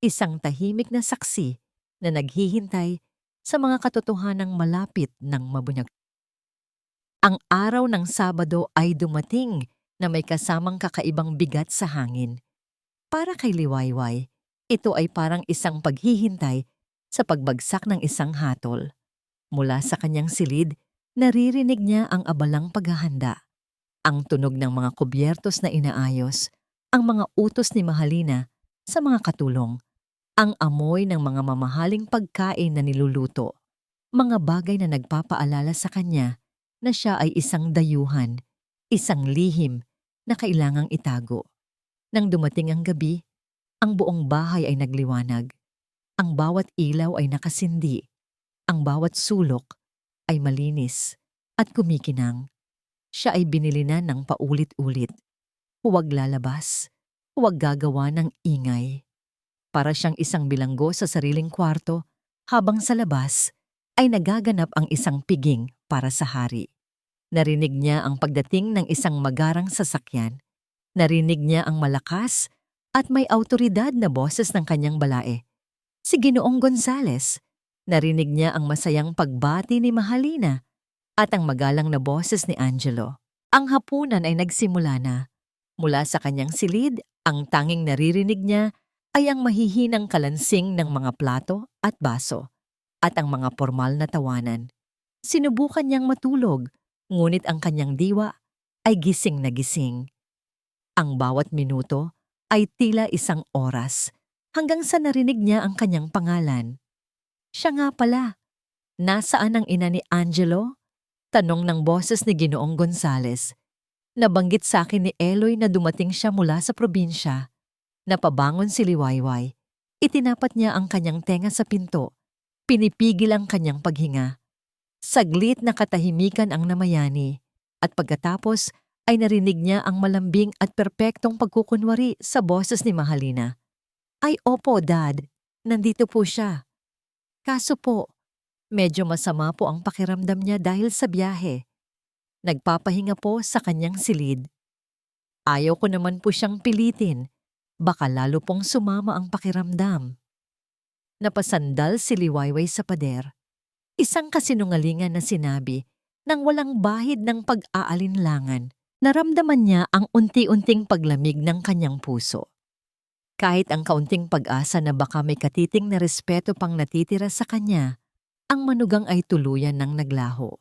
Isang tahimik na saksi na naghihintay sa mga katotohanang malapit ng mabunyag. Ang araw ng Sabado ay dumating na may kasamang kakaibang bigat sa hangin. Para kay Liwayway, ito ay parang isang paghihintay sa pagbagsak ng isang hatol. Mula sa kanyang silid, naririnig niya ang abalang paghahanda, ang tunog ng mga kubyertos na inaayos, ang mga utos ni Mahalina sa mga katulong, ang amoy ng mga mamahaling pagkain na niluluto, mga bagay na nagpapaalala sa kanya na siya ay isang dayuhan, isang lihim na kailangang itago. Nang dumating ang gabi, ang buong bahay ay nagliwanag. Ang bawat ilaw ay nakasindi. Ang bawat sulok ay malinis at kumikinang. Siya ay binili na ng paulit-ulit. Huwag lalabas, huwag gagawa ng ingay. Para siyang isang bilanggo sa sariling kwarto, habang sa labas ay nagaganap ang isang piging para sa hari. Narinig niya ang pagdating ng isang magarang sasakyan. Narinig niya ang malakas At may awtoridad na boses ng kanyang balae. Si Ginoong Gonzales. Narinig niya ang masayang pagbati ni Mahalina at ang magalang na boses ni Angelo. Ang hapunan ay nagsimula na. Mula sa kanyang silid, ang tanging naririnig niya ay ang mahihinang kalansing ng mga plato at baso at ang mga formal na tawanan. Sinubukan niyang matulog, ngunit ang kanyang diwa ay gising na gising. Ang bawat minuto ay tila isang oras hanggang sa narinig niya ang kanyang pangalan. Siya nga pala. Nasaan ang ina ni Angelo? Tanong ng boses ni Ginoong Gonzales. Nabanggit sa akin ni Eloy na dumating siya mula sa probinsya. Napabangon si Liwayway. Itinapat niya ang kanyang tenga sa pinto. Pinipigil ang kanyang paghinga. Saglit na katahimikan ang namayani at pagkatapos ay narinig niya ang malambing at perpektong pagkukunwari sa boses ni Mahalina. Ay opo, Dad. Nandito po siya. Kaso po, medyo masama po ang pakiramdam niya dahil sa biyahe. Nagpapahinga po sa kanyang silid. Ayaw ko naman po siyang pilitin. Baka lalo pong sumama ang pakiramdam. Napasandal si Liwayway sa pader. Isang kasinungalingan na sinabi nang walang bahid ng pag-aalinlangan. Naramdaman niya ang unti-unting paglamig ng kanyang puso. Kahit ang kaunting pag-asa na baka may katiting na respeto pang natitira sa kanya, ang manugang ay tuluyan ng naglaho.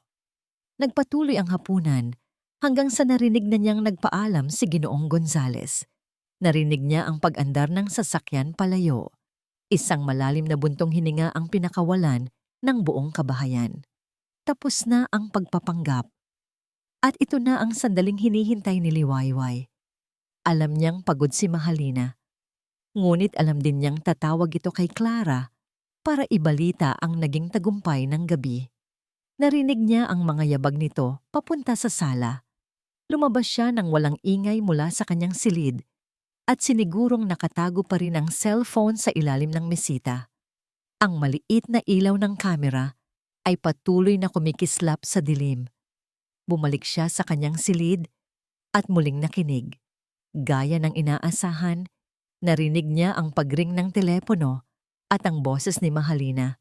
Nagpatuloy ang hapunan hanggang sa narinig na niyang nagpaalam si Ginoong Gonzales. Narinig niya ang pag-andar ng sasakyan palayo. Isang malalim na buntong hininga ang pinakawalan ng buong kabahayan. Tapos na ang pagpapanggap. At ito na ang sandaling hinihintay ni Liwayway. Alam niyang pagod si Mahalina. Ngunit alam din niyang tatawag ito kay Clara para ibalita ang naging tagumpay ng gabi. Narinig niya ang mga yabag nito papunta sa sala. Lumabas siya nang walang ingay mula sa kanyang silid at sinigurong nakatago pa rin ang cellphone sa ilalim ng mesita. Ang maliit na ilaw ng kamera ay patuloy na kumikislap sa dilim. Bumalik siya sa kanyang silid at muling nakinig. Gaya ng inaasahan, narinig niya ang pagring ng telepono at ang boses ni Mahalina.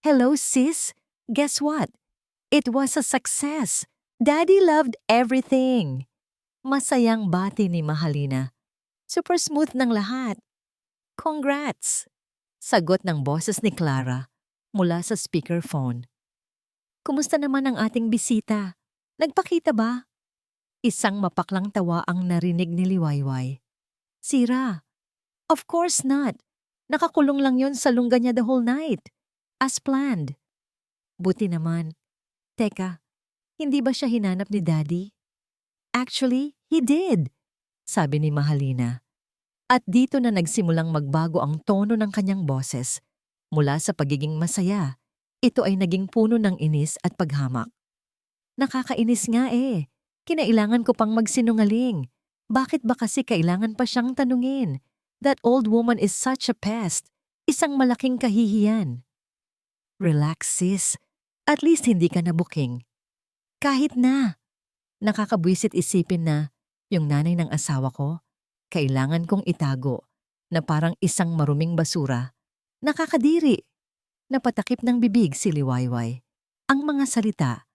Hello sis, guess what? It was a success. Daddy loved everything. Masayang bati ni Mahalina. Super smooth ng lahat. Congrats! Sagot ng boses ni Clara mula sa speakerphone. Kumusta naman ang ating bisita? Nagpakita ba? Isang mapaklang tawa ang narinig ni Liwayway. Sira. Of course not. Nakakulong lang yon sa lungga niya the whole night. As planned. Buti naman. Teka, hindi ba siya hinanap ni Daddy? Actually, he did, sabi ni Mahalina. At dito na nagsimulang magbago ang tono ng kanyang boses. Mula sa pagiging masaya, ito ay naging puno ng inis at paghamak. Nakakainis nga eh. Kinailangan ko pang magsinungaling. Bakit ba kasi kailangan pa siyang tanungin? That old woman is such a pest. Isang malaking kahihiyan. Relax sis. At least hindi ka nabuking. Kahit na. Nakakabwisit isipin na yung nanay ng asawa ko, kailangan kong itago na parang isang maruming basura. Nakakadiri. Napatakip ng bibig si Liwayway. Ang mga salita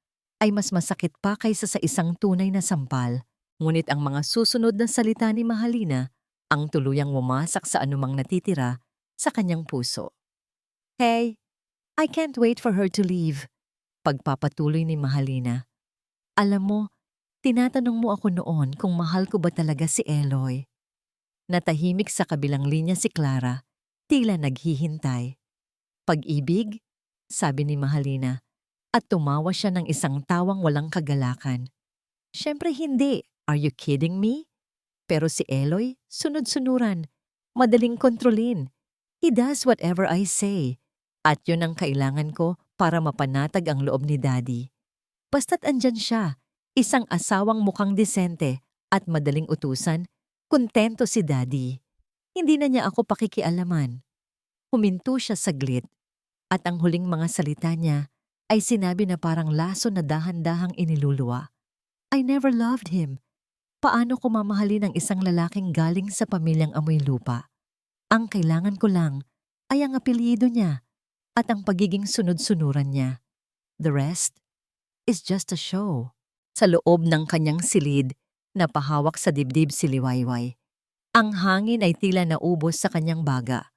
ay mas masakit pa kaysa sa isang tunay na sampal. Ngunit ang mga susunod na salita ni Mahalina ang tuluyang wumasak sa anumang natitira sa kanyang puso. Hey, I can't wait for her to leave. Pagpapatuloy ni Mahalina. Alam mo, tinatanong mo ako noon kung mahal ko ba talaga si Eloy. Natahimik sa kabilang linya si Clara, tila naghihintay. Pag-ibig? Sabi ni Mahalina. At tumawa siya ng isang tawang walang kagalakan. Siyempre hindi. Are you kidding me? Pero si Eloy, sunod-sunuran. Madaling kontrolin. He does whatever I say. At yun ang kailangan ko para mapanatag ang loob ni Daddy. Basta't andyan siya, isang asawang mukhang disente at madaling utusan, kontento si Daddy. Hindi na niya ako pakikialaman. Huminto siya saglit at ang huling mga salita niya ay sinabi na parang laso na dahan-dahang iniluluwa. I never loved him. Paano ko mamahalin ang isang lalaking galing sa pamilyang amoy lupa? Ang kailangan ko lang ay ang apelyido niya at ang pagiging sunod-sunuran niya. The rest is just a show. Sa loob ng kanyang silid, napahawak sa dibdib si Liwayway. Ang hangin ay tila naubos sa kanyang baga.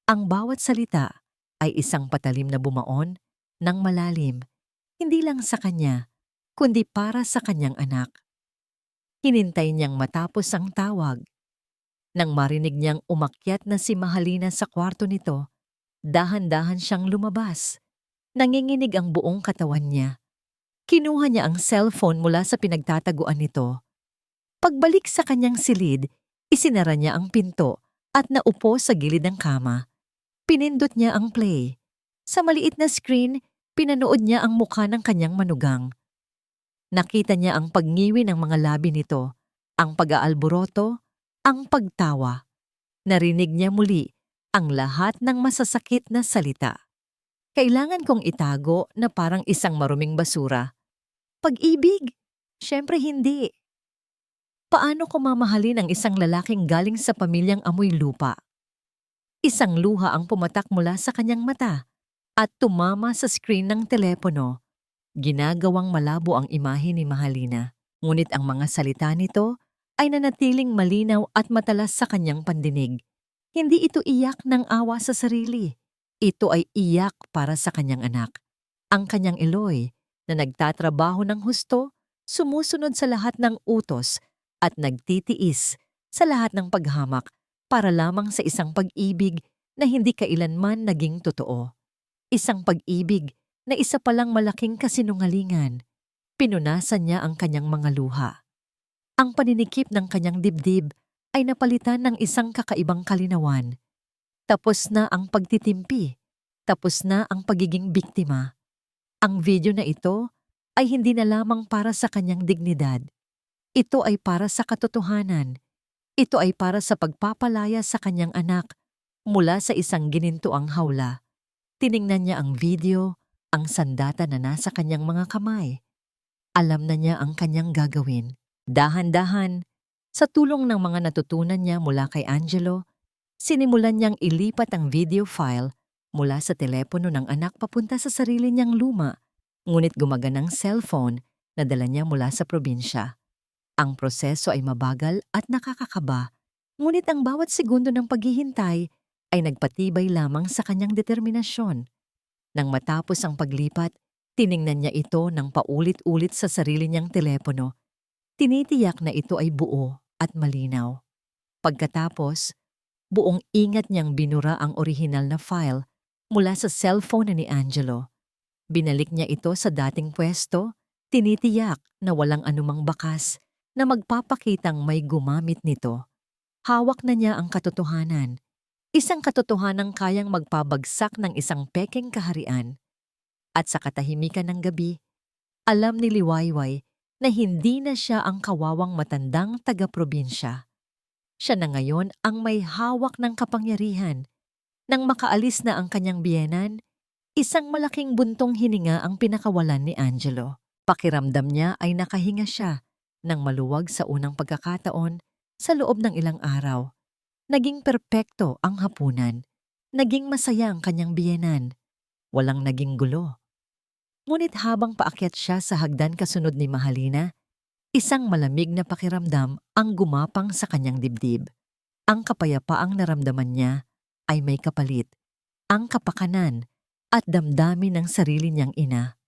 Ang bawat salita ay isang patalim na bumaon ng malalim, hindi lang sa kanya, kundi para sa kanyang anak. Hinintay niyang matapos ang tawag. Nang marinig niyang umakyat na si Mahalina sa kwarto nito, dahan-dahan siyang lumabas. Nanginginig ang buong katawan niya. Kinuha niya ang cellphone mula sa pinagtataguan nito. Pagbalik sa kanyang silid, isinara niya ang pinto at naupo sa gilid ng kama. Pinindot niya ang play. Sa maliit na screen, pinanood niya ang mukha ng kanyang manugang. Nakita niya ang pagngiwi ng mga labi nito, ang pag-aalboroto, ang pagtawa. Narinig niya muli ang lahat ng masasakit na salita. Kailangan kong itago na parang isang maruming basura. Pag-ibig? Siyempre hindi. Paano ko mamahalin ang isang lalaking galing sa pamilyang amoy lupa? Isang luha ang pumatak mula sa kanyang mata at tumama sa screen ng telepono. Ginagawang malabo ang imahe ni Mahalina, ngunit ang mga salita nito ay nanatiling malinaw at matalas sa kanyang pandinig. Hindi ito iyak ng awa sa sarili. Ito ay iyak para sa kanyang anak. Ang kanyang Eloy na nagtatrabaho ng husto, sumusunod sa lahat ng utos at nagtitiis sa lahat ng paghamak para lamang sa isang pag-ibig na hindi kailanman naging totoo. Isang pag-ibig na isa palang malaking kasinungalingan. Pinunasan niya ang kanyang mga luha. Ang paninikip ng kanyang dibdib ay napalitan ng isang kakaibang kalinawan. Tapos na ang pagtitimpi. Tapos na ang pagiging biktima. Ang video na ito ay hindi na lamang para sa kanyang dignidad. Ito ay para sa katotohanan. Ito ay para sa pagpapalaya sa kanyang anak mula sa isang ginintuang hawla. Tiningnan niya ang video, ang sandata na nasa kanyang mga kamay. Alam na niya ang kanyang gagawin. Dahan-dahan, sa tulong ng mga natutunan niya mula kay Angelo, sinimulan niyang ilipat ang video file mula sa telepono ng anak papunta sa sarili niyang luma, ngunit gumaganang cellphone na dala niya mula sa probinsya. Ang proseso ay mabagal at nakakakaba, ngunit ang bawat segundo ng paghihintay ay nagpatibay lamang sa kanyang determinasyon. Nang matapos ang paglipat, tiningnan niya ito ng paulit-ulit sa sarili niyang telepono. Tinitiyak na ito ay buo at malinaw. Pagkatapos, buong ingat niyang binura ang orihinal na file mula sa cellphone ni Angelo. Binalik niya ito sa dating pwesto, tinitiyak na walang anumang bakas na magpapakitang may gumamit nito. Hawak na niya ang katotohanan. Isang katotohanang kayang magpabagsak ng isang pekeng kaharian. At sa katahimikan ng gabi, alam ni Liwayway na hindi na siya ang kawawang matandang taga-probinsya. Siya na ngayon ang may hawak ng kapangyarihan. Nang makaalis na ang kanyang biyenan, isang malaking buntong hininga ang pinakawalan ni Angelo. Pakiramdam niya ay nakahinga siya nang maluwag sa unang pagkakataon sa loob ng ilang araw. Naging perpekto ang hapunan. Naging masaya ang kanyang biyenan. Walang naging gulo. Ngunit habang paakyat siya sa hagdan kasunod ni Mahalina, isang malamig na pakiramdam ang gumapang sa kanyang dibdib. Ang kapayapaang naramdaman niya ay may kapalit, ang kapakanan at damdamin ng sarili niyang ina.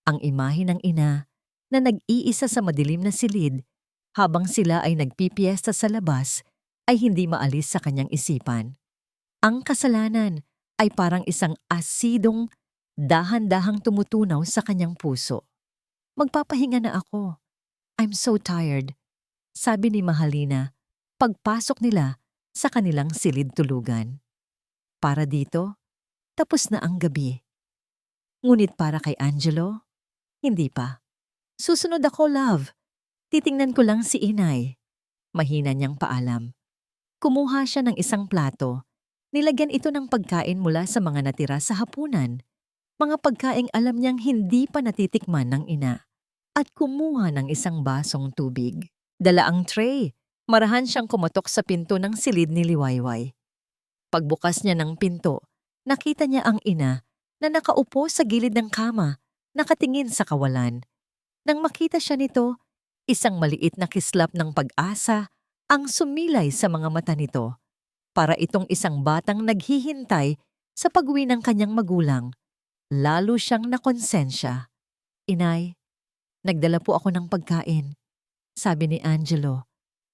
Ang imahe ng ina na nag-iisa sa madilim na silid habang sila ay nagpipiesta sa labas ay hindi maalis sa kanyang isipan. Ang kasalanan ay parang isang asidong dahan-dahang tumutunaw sa kanyang puso. Magpapahinga na ako. I'm so tired, sabi ni Mahalina pagpasok nila sa kanilang silid tulugan. Para dito, tapos na ang gabi. Ngunit para kay Angelo, hindi pa. Susunod ako, love. Titingnan ko lang si inay. Mahina niyang paalam. Kumuha siya ng isang plato. Nilagyan ito ng pagkain mula sa mga natira sa hapunan. Mga pagkaing alam niyang hindi pa natitikman ng ina. At kumuha ng isang basong tubig. Dala ang tray. Marahan siyang kumatok sa pinto ng silid ni Liwayway. Pagbukas niya ng pinto, nakita niya ang ina na nakaupo sa gilid ng kama, nakatingin sa kawalan. Nang makita siya nito, isang maliit na kislap ng pag-asa ang sumilay sa mga mata nito. Para itong isang batang naghihintay sa pag-uwi ng kanyang magulang. Lalo siyang nakonsensya. Inay, nagdala po ako ng pagkain, sabi ni Angelo.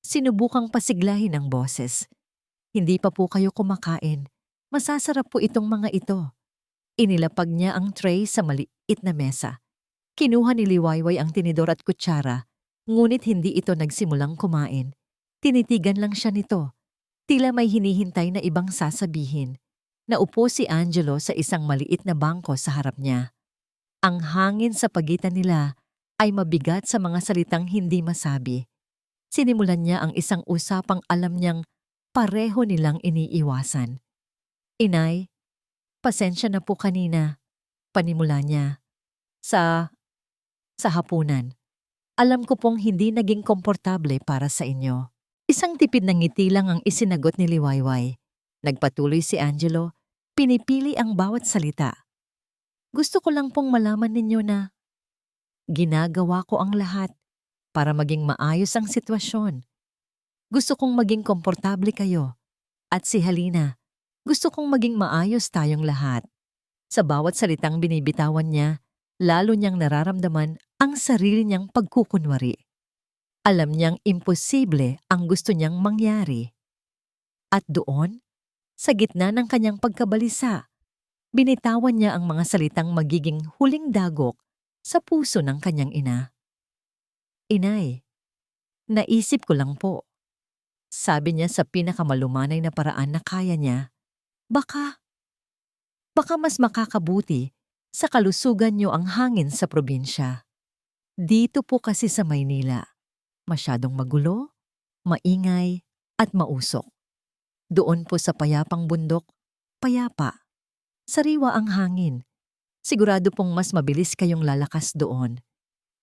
Sinubukang pasiglahin ang boses. Hindi pa po kayo kumakain. Masasarap po itong mga ito. Inilapag niya ang tray sa maliit na mesa. Kinuha ni Liwayway ang tinidor at kutsara, ngunit hindi ito nagsimulang kumain. Tinitigan lang siya nito. Tila may hinihintay na ibang sasabihin. Naupo si Angelo sa isang maliit na bangko sa harap niya. Ang hangin sa pagitan nila ay mabigat sa mga salitang hindi masabi. Sinimulan niya ang isang usapang alam niyang pareho nilang iniiwasan. Inay, pasensya na po kanina, panimula niya. Sa hapunan, alam ko pong hindi naging komportable para sa inyo. Isang tipid ng ngiti lang ang isinagot ni Liwayway. Nagpatuloy si Angelo, pinipili ang bawat salita. Gusto ko lang pong malaman ninyo na ginagawa ko ang lahat para maging maayos ang sitwasyon. Gusto kong maging komportable kayo. At si Halina, gusto kong maging maayos tayong lahat. Sa bawat salitang binibitawan niya, lalo niyang nararamdaman ang sarili niyang pagkukunwari. Alam niyang imposible ang gusto niyang mangyari. At doon, sa gitna ng kanyang pagkabalisa, binitawan niya ang mga salitang magiging huling dagok sa puso ng kanyang ina. Inay, naisip ko lang po. Sabi niya sa pinakamalumanay na paraan na kaya niya, baka mas makakabuti sa kalusugan niyo ang hangin sa probinsya. Dito po kasi sa Maynila, masyadong magulo, maingay at mausok. Doon po sa payapang bundok, payapa. Sariwa ang hangin. Sigurado pong mas mabilis kayong lalakas doon.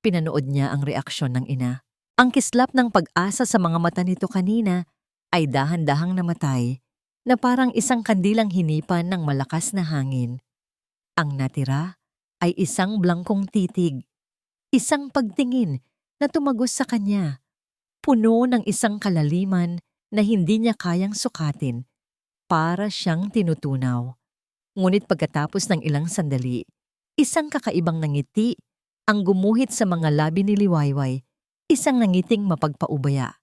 Pinanood niya ang reaksyon ng ina. Ang kislap ng pag-asa sa mga mata nito kanina ay dahan-dahang namatay na parang isang kandilang hinipan ng malakas na hangin. Ang natira ay isang blangkong titig, isang pagtingin na tumagos sa kanya, puno ng isang kalaliman na hindi niya kayang sukatin, para siyang tinutunaw. Ngunit pagkatapos ng ilang sandali, isang kakaibang nangiti ang gumuhit sa mga labi ni Liwayway, isang nangiting mapagpaubaya,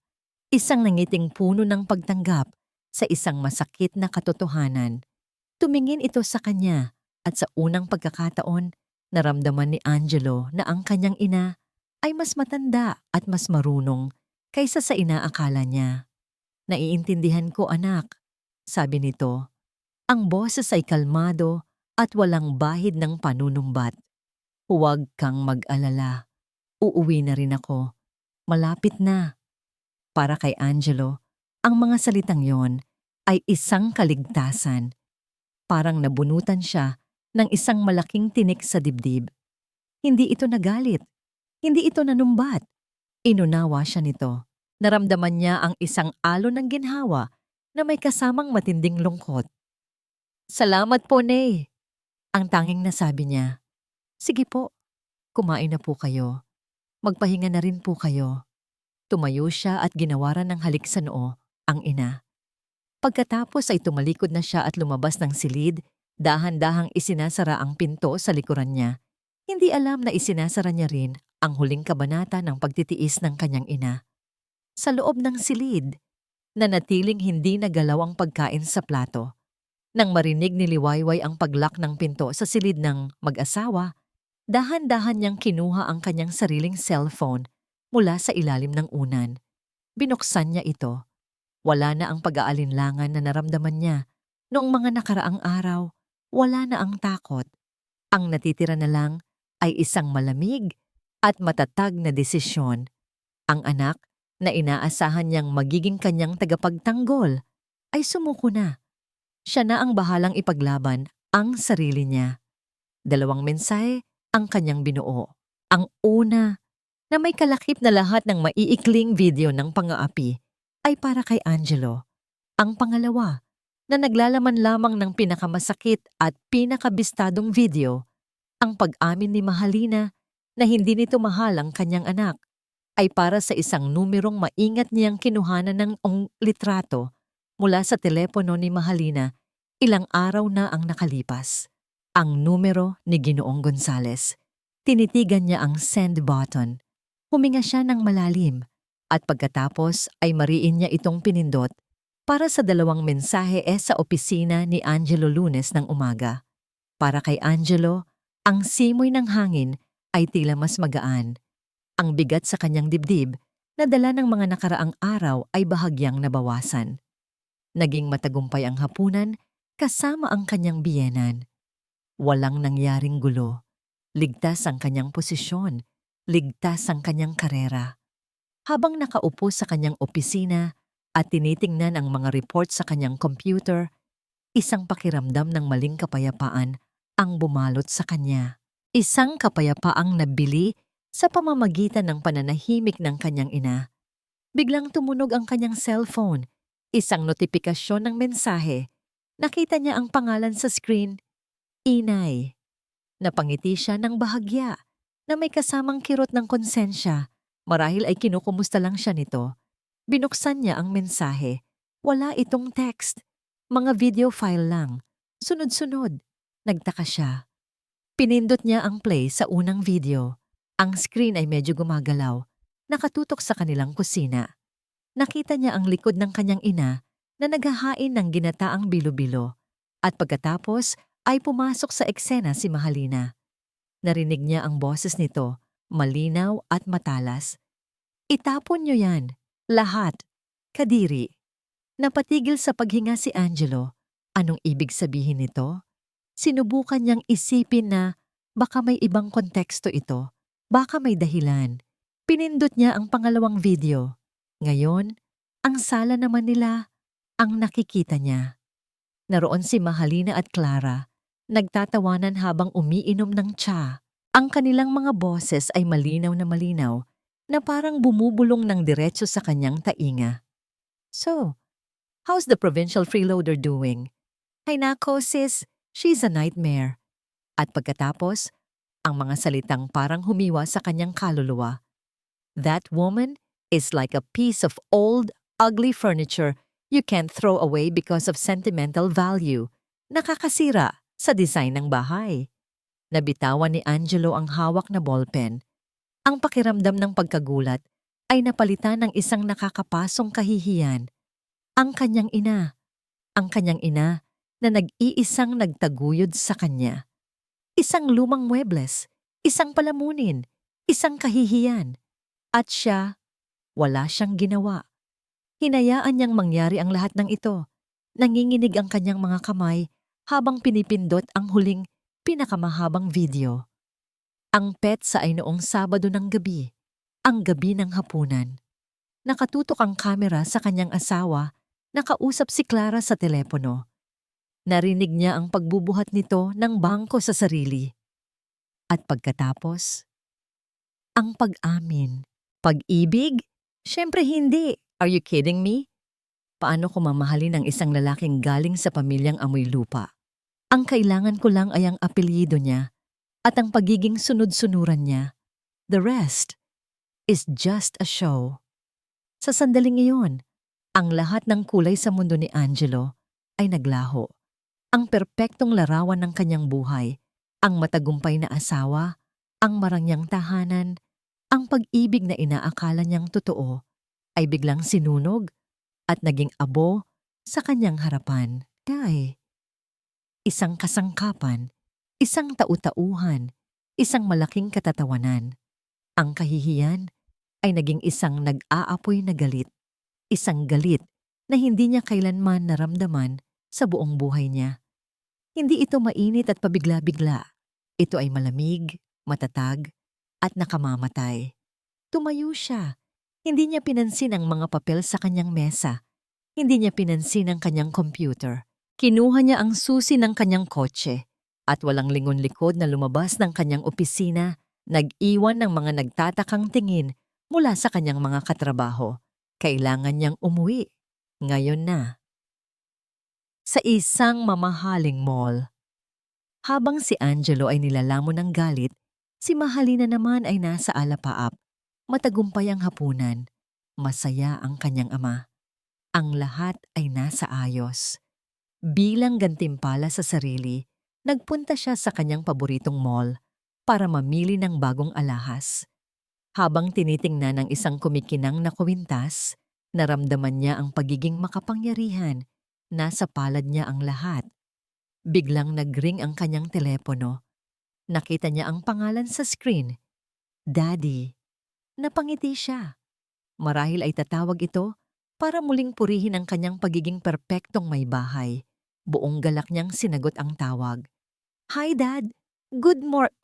isang nangiting puno ng pagtanggap sa isang masakit na katotohanan. Tumingin ito sa kanya at sa unang pagkakataon, naramdaman ni Angelo na ang kanyang ina ay mas matanda at mas marunong kaysa sa inaakala niya. Naiintindihan ko, anak, sabi nito. Ang boses ay kalmado at walang bahid ng panunumbat. Huwag kang mag-alala. Uuwi na rin ako. Malapit na. Para kay Angelo, ang mga salitang yon ay isang kaligtasan. Parang nabunutan siya ng isang malaking tinik sa dibdib. Hindi ito nagalit. Hindi ito nanumbat. Inunawa siya nito. Naramdaman niya ang isang alon ng ginhawa na may kasamang matinding lungkot. Salamat po, Nay. Ang tanging nasabi niya. Sige po, kumain na po kayo. Magpahinga na rin po kayo. Tumayo siya at ginawaran ng halik sa noo ang ina. Pagkatapos ay tumalikod na siya at lumabas ng silid, dahan-dahang isinasara ang pinto sa likuran niya. Hindi alam na isinasara niya rin ang huling kabanata ng pagtitiis ng kanyang ina. Sa loob ng silid, nanatiling hindi nagalaw ang pagkain sa plato. Nang marinig ni Liwayway ang paglak ng pinto sa silid ng mag-asawa, dahan-dahan niyang kinuha ang kanyang sariling cellphone mula sa ilalim ng unan. Binuksan niya ito. Wala na ang pag-aalinlangan na naramdaman niya. Noong mga nakaraang araw, wala na ang takot. Ang natitira na lang ay isang malamig at matatag na desisyon. Ang anak na inaasahan niyang magiging kanyang tagapagtanggol ay sumuko na. Siya na ang bahalang ipaglaban ang sarili niya. 2 mensahe ang kanyang binuo. Ang una, na may kalakip na lahat ng maiikling video ng pang-aapi ay para kay Angelo. Ang pangalawa, na naglalaman lamang ng pinakamasakit at pinakabistadong video, ang pag-amin ni Mahalina na hindi nito mahal ang kanyang anak, ay para sa isang numerong maingat niyang kinuhanan ng litrato mula sa telepono ni Mahalina ilang araw na ang nakalipas. Ang numero ni Ginoong Gonzales. Tinitigan niya ang send button. Huminga siya ng malalim at pagkatapos ay mariin niya itong pinindot para sa 2 mensahe sa opisina ni Angelo Lunes ng umaga. Para kay Angelo, ang simoy ng hangin ay tila mas magaan. Ang bigat sa kanyang dibdib na dala ng mga nakaraang araw ay bahagyang nabawasan. Naging matagumpay ang hapunan kasama ang kanyang biyenan. Walang nangyaring gulo. Ligtas ang kanyang posisyon. Ligtas ang kanyang karera. Habang nakaupo sa kanyang opisina at tinitingnan ang mga report sa kanyang computer, isang pakiramdam ng maling kapayapaan ang bumalot sa kanya. Isang kapayapaang nabili sa pamamagitan ng pananahimik ng kanyang ina. Biglang tumunog ang kanyang cellphone. Isang notifikasyon ng mensahe. Nakita niya ang pangalan sa screen, Inay. Napangiti siya ng bahagya na may kasamang kirot ng konsensya. Marahil ay kinukumusta lang siya nito. Binuksan niya ang mensahe. Wala itong text. Mga video file lang. Sunod-sunod. Nagtaka siya. Pinindot niya ang play sa unang video. Ang screen ay medyo gumagalaw. Nakatutok sa kanilang kusina. Nakita niya ang likod ng kanyang ina na naghahain ng ginataang bilo-bilo. At pagkatapos ay pumasok sa eksena si Mahalina. Narinig niya ang boses nito, malinaw at matalas. Itapon niyo yan. Lahat. Kadiri. Napatigil sa paghinga si Angelo. Anong ibig sabihin nito? Sinubukan niyang isipin na baka may ibang konteksto ito. Baka may dahilan. Pinindot niya ang pangalawang video. Ngayon, ang sala naman nila ang nakikita niya. Naroon si Mahalina at Clara, nagtatawanan habang umiinom ng tsa. Ang kanilang mga boses ay malinaw na parang bumubulong ng diretso sa kanyang tainga. So, how's the provincial freeloader doing? Ay nako sis, she's a nightmare. At pagkatapos, ang mga salitang parang humiwa sa kanyang kaluluwa. That woman is like a piece of old, ugly furniture you can't throw away because of sentimental value. Nakakasira sa design ng bahay. Nabitawan ni Angelo ang hawak na ballpen. Ang pakiramdam ng pagkagulat ay napalitan ng isang nakakapasong kahihiyan. Ang kanyang ina. Ang kanyang ina na nag-iisang nagtaguyod sa kanya. Isang lumang muebles, isang palamunin, isang kahihiyan. At siya, wala siyang ginawa. Hinayaan niyang mangyari ang lahat ng ito. Nanginginig ang kanyang mga kamay habang pinipindot ang huling pinakamahabang video. Ang petsa ay noong Sabado ng gabi, ang gabi ng hapunan. Nakatutok ang kamera sa kanyang asawa, nakausap si Clara sa telepono. Narinig niya ang pagbubuhat nito ng bangko sa sarili. At pagkatapos, ang pag-amin. Pag-ibig? Siyempre hindi. Are you kidding me? Paano ko mamahalin ang isang lalaking galing sa pamilyang amoy lupa? Ang kailangan ko lang ay ang apelyido niya at ang pagiging sunod-sunuran niya. The rest is just a show. Sa sandaling iyon, ang lahat ng kulay sa mundo ni Angelo ay naglaho. Ang perpektong larawan ng kanyang buhay, ang matagumpay na asawa, ang marangyang tahanan, ang pag-ibig na inaakala niyang totoo, ay biglang sinunog at naging abo sa kanyang harapan. Kay isang kasangkapan, isang tau-tauhan, isang malaking katatawanan. Ang kahihiyan ay naging isang nag-aapoy na galit. Isang galit na hindi niya kailanman naramdaman sa buong buhay niya. Hindi ito mainit at pabigla-bigla. Ito ay malamig, matatag, at nakamamatay. Tumayo siya. Hindi niya pinansin ang mga papel sa kanyang mesa. Hindi niya pinansin ang kanyang computer. Kinuha niya ang susi ng kanyang kotse at walang lingon-likod na lumabas ng kanyang opisina Nag-iwan ng mga nagtatakang tingin mula sa kanyang mga katrabaho. Kailangan niyang umuwi. Ngayon na. Sa isang mamahaling mall. Habang si Angelo ay nilalamon ng galit, si Mahalina naman ay nasa alapaap. Matagumpay ang hapunan. Masaya ang kanyang ama. Ang lahat ay nasa ayos. Bilang gantimpala sa sarili, nagpunta siya sa kanyang paboritong mall para mamili ng bagong alahas. Habang tinitingnan ng isang kumikinang na kwintas, naramdaman niya ang pagiging makapangyarihan. Nasa palad niya ang lahat. Biglang nag-ring ang kanyang telepono. Nakita niya ang pangalan sa screen. Daddy. Napangiti siya. Marahil ay tatawag ito para muling purihin ang kanyang pagiging perpektong may bahay. Buong galak niyang sinagot ang tawag. Hi Dad! Good morning!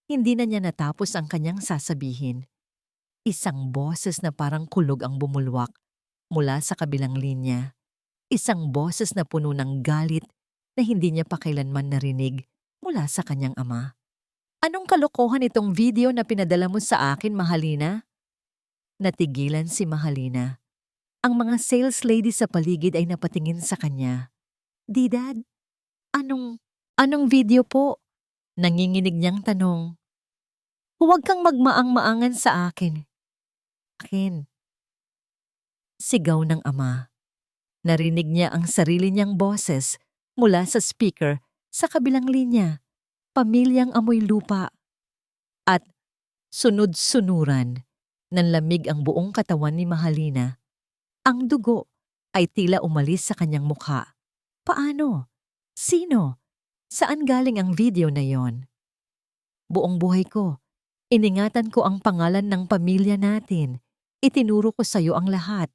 Hindi na niya natapos ang kanyang sasabihin. Isang boses na parang kulog ang bumulwak mula sa kabilang linya. Isang boses na puno ng galit na hindi niya pa kailanman narinig mula sa kanyang ama. Anong kalokohan itong video na pinadala mo sa akin, Mahalina? Natigilan si Mahalina. Ang mga sales lady sa paligid ay napatingin sa kanya. Di Dad, anong video po? Nanginginig niyang tanong. Huwag kang magmaang-maangan sa akin. Akin. Sigaw ng ama. Narinig niya ang sarili niyang boses mula sa speaker sa kabilang linya. Pamilyang amoy lupa. At sunod-sunuran, nanlamig ang buong katawan ni Mahalina. Ang dugo ay tila umalis sa kanyang mukha. Paano? Sino? Saan galing ang video na yon? Buong buhay ko, iningatan ko ang pangalan ng pamilya natin. Itinuro ko sa iyo ang lahat,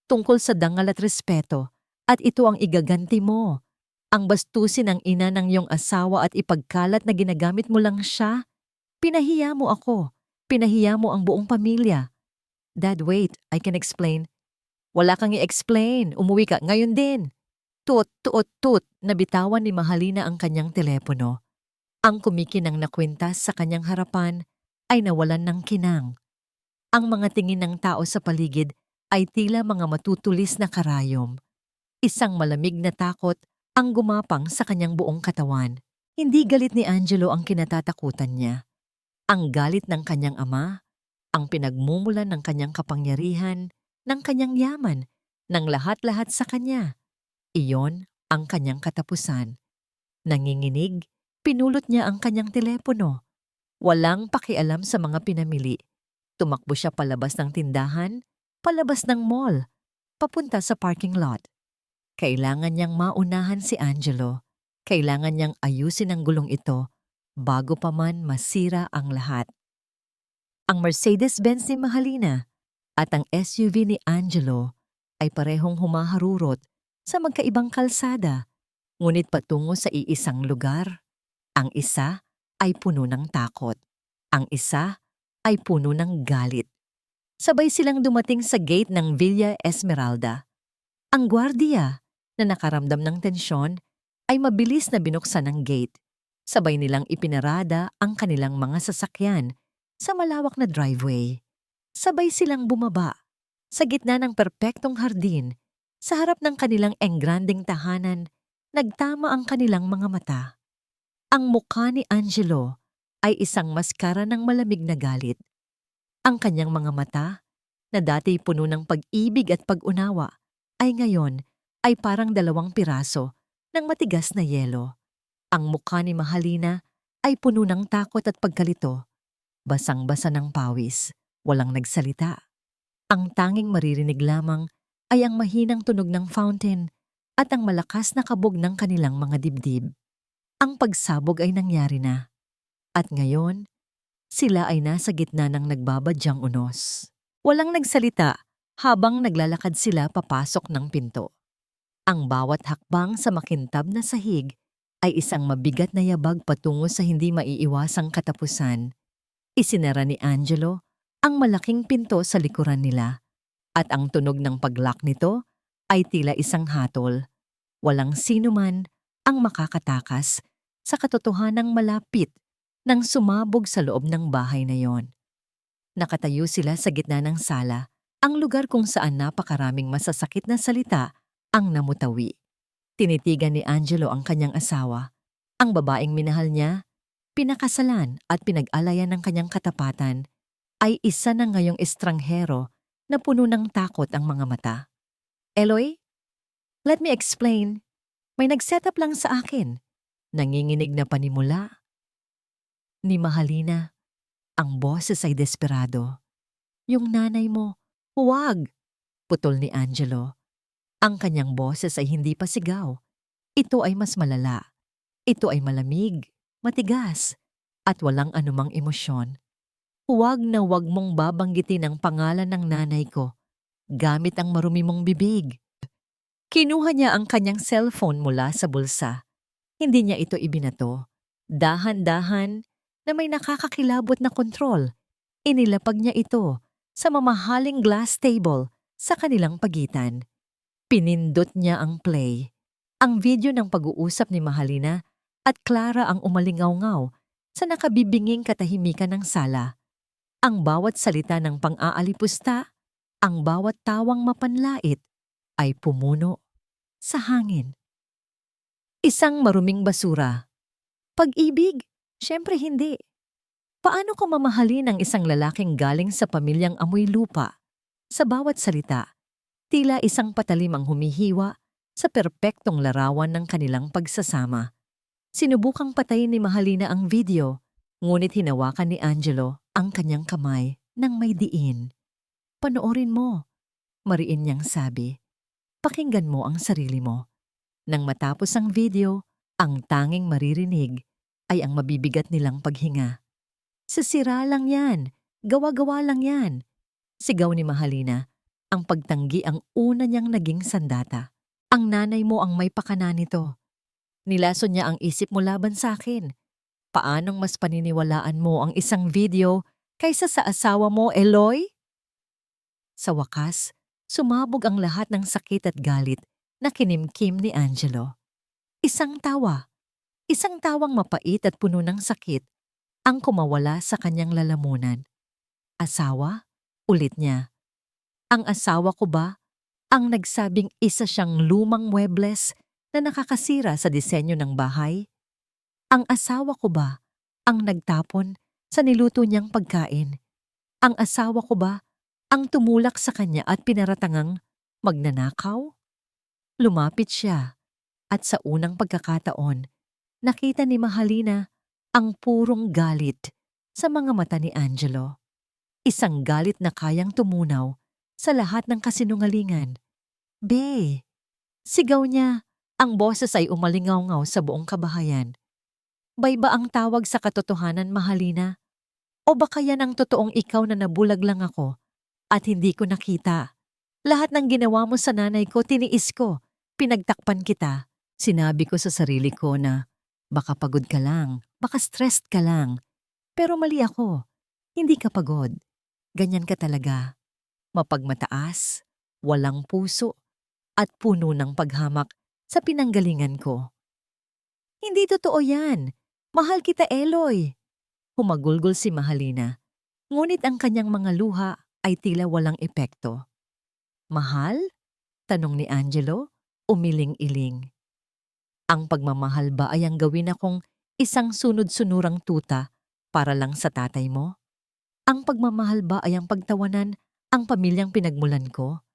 tungkol sa dangal at respeto, at ito ang igaganti mo. Ang bastusin ng ina ng iyong asawa at ipagkalat na ginagamit mo lang siya. Pinahiya mo ako. Pinahiya mo ang buong pamilya. Dad, wait. I can explain. Wala kang i-explain. Umuwi ka ngayon din. Tut, tut, tut. Nabitawan ni Mahalina ang kanyang telepono. Ang kumikinang na kwintas sa kanyang harapan ay nawalan ng kinang. Ang mga tingin ng tao sa paligid ay tila mga matutulis na karayom. Isang malamig na takot ang gumapang sa kanyang buong katawan. Hindi galit ni Angelo ang kinatatakutan niya. Ang galit ng kanyang ama, ang pinagmumulan ng kanyang kapangyarihan, ng kanyang yaman, ng lahat-lahat sa kanya. Iyon ang kanyang katapusan. Nanginginig, pinulot niya ang kanyang telepono. Walang pakialam sa mga pinamili. Tumakbo siya palabas ng tindahan, palabas ng mall, papunta sa parking lot. Kailangan niyang maunahan si Angelo. Kailangan niyang ayusin ang gulong ito bago pa man masira ang lahat. Ang Mercedes-Benz ni Mahalina at ang SUV ni Angelo ay parehong humaharurot sa magkaibang kalsada, ngunit patungo sa iisang lugar. Ang isa ay puno ng takot. Ang isa ay puno ng galit. Sabay silang dumating sa gate ng Villa Esmeralda. Ang gwardiya na nakaramdam ng tensyon ay mabilis na binuksan ang gate. Sabay nilang ipinarada ang kanilang mga sasakyan sa malawak na driveway. Sabay silang bumaba sa gitna ng perpektong hardin. Sa harap ng kanilang engranding tahanan, nagtama ang kanilang mga mata. Ang mukha ni Angelo ay isang maskara ng malamig na galit. Ang kanyang mga mata, na dati puno ng pag-ibig at pag-unawa, ay ngayon ay parang 2 piraso ng matigas na yelo. Ang mukha ni Mahalina ay puno ng takot at pagkalito. Basang-basa ng pawis, walang nagsalita. Ang tanging maririnig lamang ay ang mahinang tunog ng fountain at ang malakas na kabog ng kanilang mga dibdib. Ang pagsabog ay nangyari na. At ngayon, sila ay nasa gitna ng nagbabadyang unos. Walang nagsalita habang naglalakad sila papasok ng pinto. Ang bawat hakbang sa makintab na sahig ay isang mabigat na yabag patungo sa hindi maiiwasang katapusan. Isinara ni Angelo ang malaking pinto sa likuran nila at ang tunog ng pag-lock nito ay tila isang hatol. Walang sino man ang makakatakas sa katotohanang malapit nang sumabog sa loob ng bahay na yon. Nakatayo sila sa gitna ng sala, ang lugar kung saan napakaraming masasakit na salita ang namutawi. Tinitigan ni Angelo ang kanyang asawa, ang babaeng minahal niya, pinakasalan at pinag-alayan ng kanyang katapatan, ay isa na ngayong estranghero na puno ng takot ang mga mata. Eloy, let me explain. May nag-set up lang sa akin. Nanginginig na panimula ni Mahalina. Ang boses ay desperado. Yung nanay mo, huwag! Putol ni Angelo. Ang kanyang boses ay hindi pa sigaw. Ito ay mas malala. Ito ay malamig, matigas, at walang anumang emosyon. Huwag na huwag mong babanggitin ang pangalan ng nanay ko gamit ang marumi mong bibig. Kinuha niya ang kanyang cellphone mula sa bulsa. Hindi niya ito ibinato. Dahan-dahan na may nakakakilabot na kontrol, inilapag niya ito sa mamahaling glass table sa kanilang pagitan. Pinindot niya ang play. Ang video ng pag-uusap ni Mahalina at Clara ang umalingaw-ngaw sa nakabibinging katahimikan ng sala. Ang bawat salita ng pang-aalipusta, ang bawat tawang mapanlait, ay pumuno sa hangin. Isang maruming basura. Pag-ibig? Siyempre hindi. Paano ko mamahalin ang isang lalaking galing sa pamilyang amoy lupa? Sa bawat salita, tila isang patalim ang humihiwa sa perpektong larawan ng kanilang pagsasama. Sinubukang patayin ni Mahalina ang video, ngunit hinawakan ni Angelo ang kanyang kamay nang may diin. Panoorin mo, mariin niyang sabi. Pakinggan mo ang sarili mo. Nang matapos ang video, ang tanging maririnig ay ang mabibigat nilang paghinga. Sisira lang yan, gawa-gawa lang yan. Sigaw ni Mahalina, ang pagtanggi ang una niyang naging sandata. Ang nanay mo ang may pakana nito. Nilason niya ang isip mo laban sa akin. Paanong mas paniniwalaan mo ang isang video kaysa sa asawa mo, Eloy? Sa wakas, sumabog ang lahat ng sakit at galit na kinimkim ni Angelo. Isang tawang mapait at puno ng sakit ang kumawala sa kanyang lalamunan. Asawa? Ulit niya. Ang asawa ko ba ang nagsabing isa siyang lumang muebles na nakakasira sa disenyo ng bahay? Ang asawa ko ba ang nagtapon sa niluto niyang pagkain? Ang asawa ko ba ang tumulak sa kanya at pinaratangang magnanakaw? Lumapit siya at sa unang pagkakataon, nakita ni Mahalina ang purong galit sa mga mata ni Angelo. Isang galit na kayang tumunaw sa lahat ng kasinungalingan. Be! Sigaw niya, ang boses ay umalingaw-ngaw sa buong kabahayan. Bay ba ang tawag sa katotohanan, Mahalina? O baka yan ang totoong ikaw na nabulag lang ako at hindi ko nakita? Lahat ng ginawa mo sa nanay ko, tiniis ko. Pinagtakpan kita. Sinabi ko sa sarili ko na baka pagod ka lang, baka stressed ka lang. Pero mali ako. Hindi ka pagod. Ganyan ka talaga. Mapagmataas, walang puso, at puno ng paghamak sa pinanggalingan ko. Hindi totoo yan. Mahal kita, Eloy. Humagulgol si Mahalina. Ngunit ang kanyang mga luha ay tila walang epekto. Mahal? Tanong ni Angelo, umiling-iling. Ang pagmamahal ba ay ang gawin akong isang sunod-sunurang tuta para lang sa tatay mo? Ang pagmamahal ba ay ang pagtawanan ang pamilyang pinagmulan ko?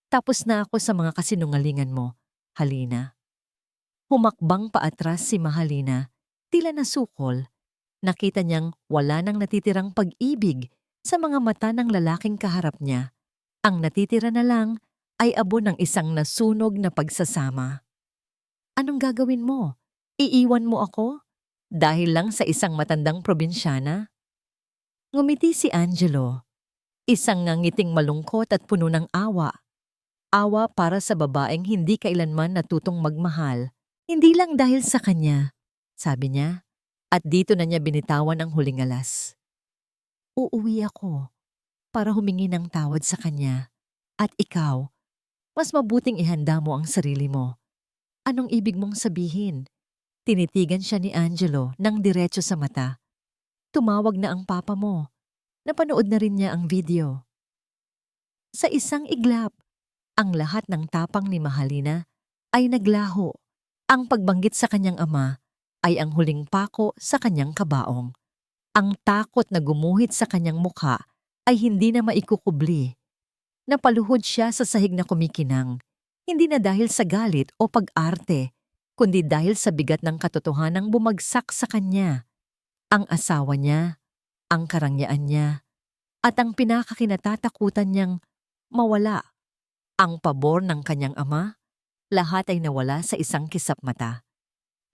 Tapos na ako sa mga kasinungalingan mo, Halina. Humakbang paatras si Mahalina, tila nasukol. Nakita niyang wala nang natitirang pag-ibig sa mga mata ng lalaking kaharap niya. Ang natitira na lang ay abo ng isang nasunog na pagsasama. Anong gagawin mo? Iiwan mo ako? Dahil lang sa isang matandang probinsyana? Ngumiti si Angelo. Isang ngangiting malungkot at puno ng awa. Awa para sa babaeng hindi kailanman natutong magmahal. Hindi lang dahil sa kanya, sabi niya, at dito na niya binitawan ang huling alas. Uuwi ako para humingi ng tawad sa kanya. At ikaw, mas mabuting ihanda mo ang sarili mo. Anong ibig mong sabihin? Tinitigan siya ni Angelo ng diretso sa mata. Tumawag na ang papa mo. Napanood na rin niya ang video. Sa isang iglap, ang lahat ng tapang ni Mahalina ay naglaho. Ang pagbanggit sa kanyang ama ay ang huling pako sa kanyang kabaong. Ang takot na gumuhit sa kanyang mukha ay hindi na maikukubli. Napaluhod siya sa sahig na kumikinang, hindi na dahil sa galit o pag-arte, kundi dahil sa bigat ng katotohanang bumagsak sa kanya. Ang asawa niya, ang karangyaan niya, at ang pinakakinatatakutan niyang mawala. Ang pabor ng kanyang ama, lahat ay nawala sa isang kisap mata.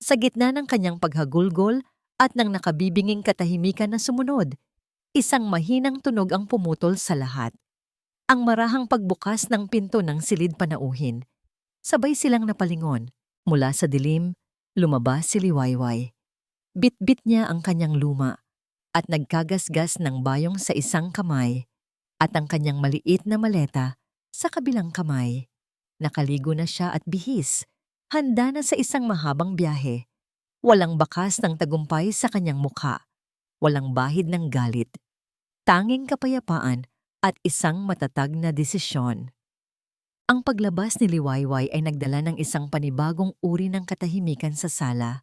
Sa gitna ng kanyang paghagulgol at ng nakabibinging katahimikan na sumunod, isang mahinang tunog ang pumutol sa lahat. Ang marahang pagbukas ng pinto ng silid panauhin. Sabay silang napalingon. Mula sa dilim, lumabas si Liwayway. Bitbit niya ang kanyang luma at nagkagasgas ng bayong sa isang kamay at ang kanyang maliit na maleta sa kabilang kamay. Nakaligo na siya at bihis, handa na sa isang mahabang biyahe. Walang bakas ng tagumpay sa kanyang mukha, walang bahid ng galit. Tanging kapayapaan at isang matatag na desisyon. Ang paglabas ni Liwayway ay nagdala ng isang panibagong uri ng katahimikan sa sala.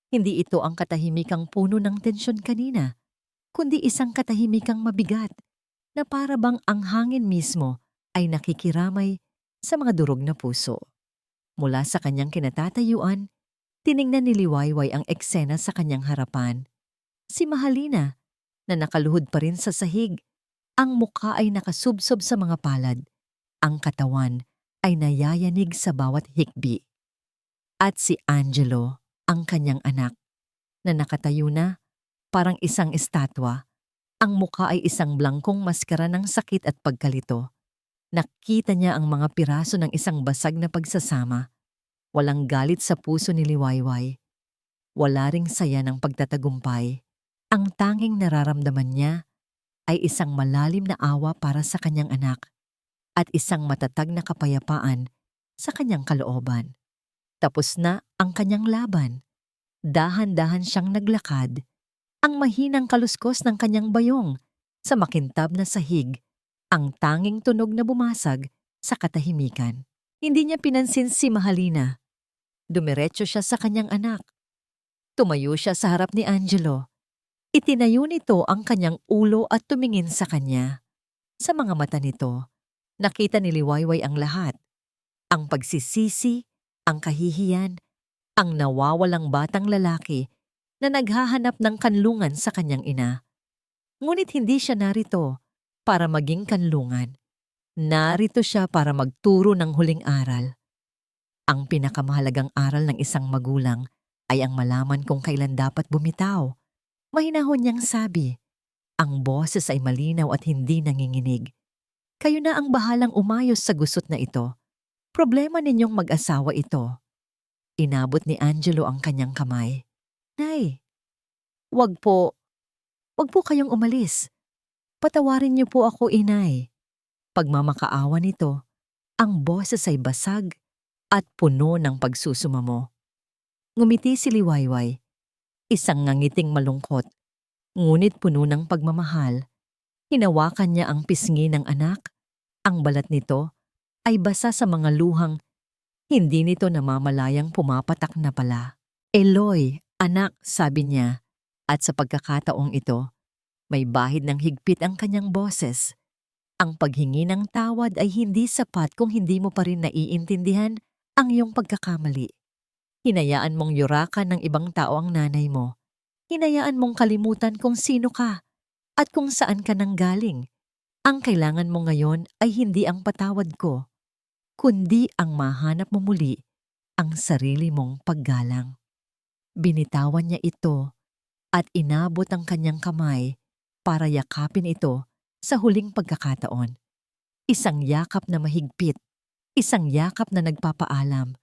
Hindi ito ang katahimikang puno ng tensyon kanina, kundi isang katahimikang mabigat na para bang ang hangin mismo ay nakikiramay sa mga durog na puso. Mula sa kanyang kinatatayuan, tiningnan ni Liwayway ang eksena sa kanyang harapan. Si Mahalina, na nakaluhod pa rin sa sahig, ang mukha ay nakasubsob sa mga palad. Ang katawan ay nayayanig sa bawat hikbi. At si Angelo, ang kanyang anak, na nakatayo na parang isang estatwa. Ang mukha ay isang blangkong maskara ng sakit at pagkalito. Nakita niya ang mga piraso ng isang basag na pagsasama. Walang galit sa puso ni Liwayway. Wala ring saya ng pagtatagumpay. Ang tanging nararamdaman niya ay isang malalim na awa para sa kanyang anak at isang matatag na kapayapaan sa kanyang kalooban. Tapos na ang kanyang laban. Dahan-dahan siyang naglakad. Ang mahinang kaluskos ng kanyang bayong sa makintab na sahig, ang tanging tunog na bumasag sa katahimikan. Hindi niya pinansin si Mahalina. Dumiretso siya sa kanyang anak. Tumayo siya sa harap ni Angelo. Itinayo nito ang kanyang ulo at tumingin sa kanya. Sa mga mata nito, nakita ni Liwayway ang lahat. Ang pagsisisi, ang kahihiyan, ang nawawalang batang lalaki na naghahanap ng kanlungan sa kanyang ina. Ngunit hindi siya narito para maging kanlungan. Narito siya para magturo ng huling aral. Ang pinakamahalagang aral ng isang magulang ay ang malaman kung kailan dapat bumitaw. Mahinahon niyang sabi, ang boses ay malinaw at hindi nanginginig. Kayo na ang bahalang umayos sa gusot na ito. Problema ninyong mag-asawa ito. Inabot ni Angelo ang kanyang kamay. Nay, wag po kayong umalis. Patawarin niyo po ako, inay. Pagmamakaawa nito, ang boses ay basag at puno ng pagsusumamo. Ngumiti si Liwayway. Isang ngangiting malungkot, ngunit puno ng pagmamahal. Hinawakan niya ang pisngi ng anak. Ang balat nito ay basa sa mga luhang hindi nito namamalayang pumapatak na pala. Eloy, anak, sabi niya. At sa pagkakataong ito, may bahid ng higpit ang kanyang boses. Ang paghingi ng tawad ay hindi sapat kung hindi mo pa rin naiintindihan ang iyong pagkakamali. Hinayaan mong yurakan ng ibang tao ang nanay mo. Hinayaan mong kalimutan kung sino ka at kung saan ka nanggaling. Ang kailangan mo ngayon ay hindi ang patawad ko, kundi ang mahanap mo muli ang sarili mong paggalang. Binitawan niya ito at inabot ang kanyang kamay para yakapin ito sa huling pagkakataon. Isang yakap na mahigpit, isang yakap na nagpapaalam.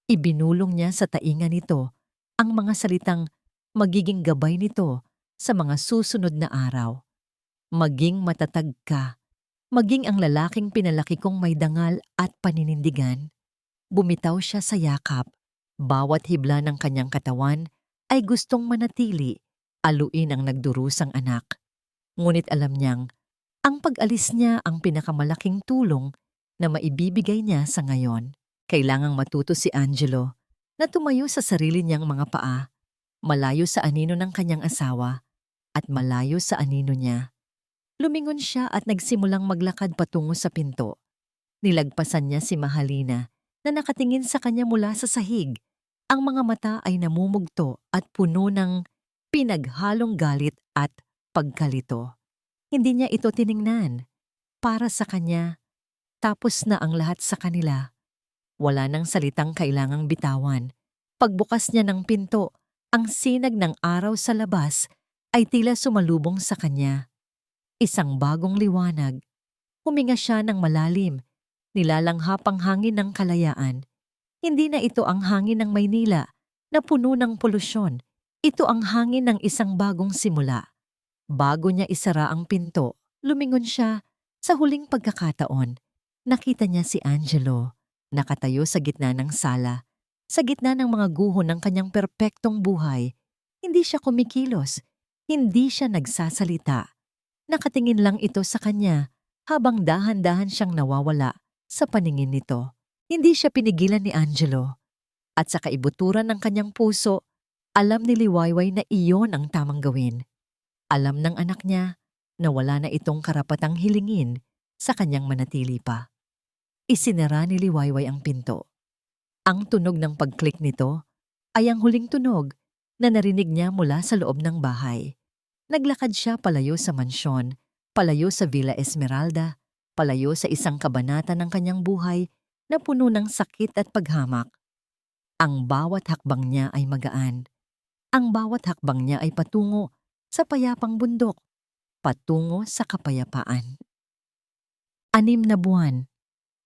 Ibinulong niya sa tainga nito ang mga salitang magiging gabay nito sa mga susunod na araw. Maging matatag ka, maging ang lalaking pinalaki kong may dangal at paninindigan. Bumitaw siya sa yakap. Bawat hibla ng kanyang katawan ay gustong manatili Aluin ang nagdurusang anak. Ngunit alam niyang ang pag-alis niya ang pinakamalaking tulong na maibibigay niya sa ngayon. Kailangang matuto si Angelo na tumayo sa sarili niyang mga paa, malayo sa anino ng kanyang asawa at malayo sa anino niya. Lumingon siya at nagsimulang maglakad patungo sa pinto. Nilagpasan niya si Mahalina na nakatingin sa kanya mula sa sahig. Ang mga mata ay namumugto at puno ng pinaghalong galit at pagkalito. Hindi niya ito tiningnan. Para sa kanya, tapos na ang lahat sa kanila. Wala nang salitang kailangang bitawan. Pagbukas niya ng pinto, ang sinag ng araw sa labas ay tila sumalubong sa kanya. Isang bagong liwanag. Huminga siya ng malalim. Nilalanghap ang hangin ng kalayaan. Hindi na ito ang hangin ng Maynila na puno ng polusyon. Ito ang hangin ng isang bagong simula. Bago niya isara ang pinto, lumingon siya. Sa huling pagkakataon, nakita niya si Angelo, nakatayo sa gitna ng sala, sa gitna ng mga guho ng kanyang perpektong buhay. Hindi siya kumikilos, hindi siya nagsasalita. Nakatingin lang ito sa kanya habang dahan-dahan siyang nawawala sa paningin nito. Hindi siya pinigilan ni Angelo. At sa kaibuturan ng kanyang puso, alam ni Liwayway na iyon ang tamang gawin. Alam ng anak niya na wala na itong karapatang hilingin sa kanyang manatili pa. Isinara ni Liwayway ang pinto. Ang tunog ng pag-click nito ay ang huling tunog na narinig niya mula sa loob ng bahay. Naglakad siya palayo sa mansyon, palayo sa Villa Esmeralda, palayo sa isang kabanata ng kanyang buhay na puno ng sakit at paghamak. Ang bawat hakbang niya ay magaan. Ang bawat hakbang niya ay patungo sa payapang bundok, patungo sa kapayapaan. 6 na buwan.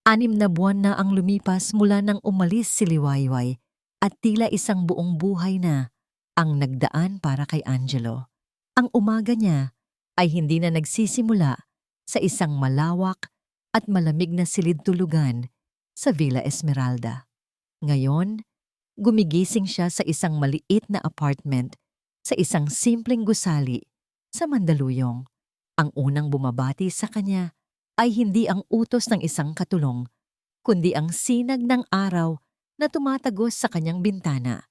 6 na buwan na ang lumipas mula nang umalis si Liwayway at tila isang buong buhay na ang nagdaan para kay Angelo. Ang umaga niya ay hindi na nagsisimula sa isang malawak at malamig na silid-tulugan sa Villa Esmeralda. Ngayon, gumigising siya sa isang maliit na apartment sa isang simpleng gusali sa Mandaluyong. Ang unang bumabati sa kanya ay hindi ang utos ng isang katulong, kundi ang sinag ng araw na tumatagos sa kanyang bintana,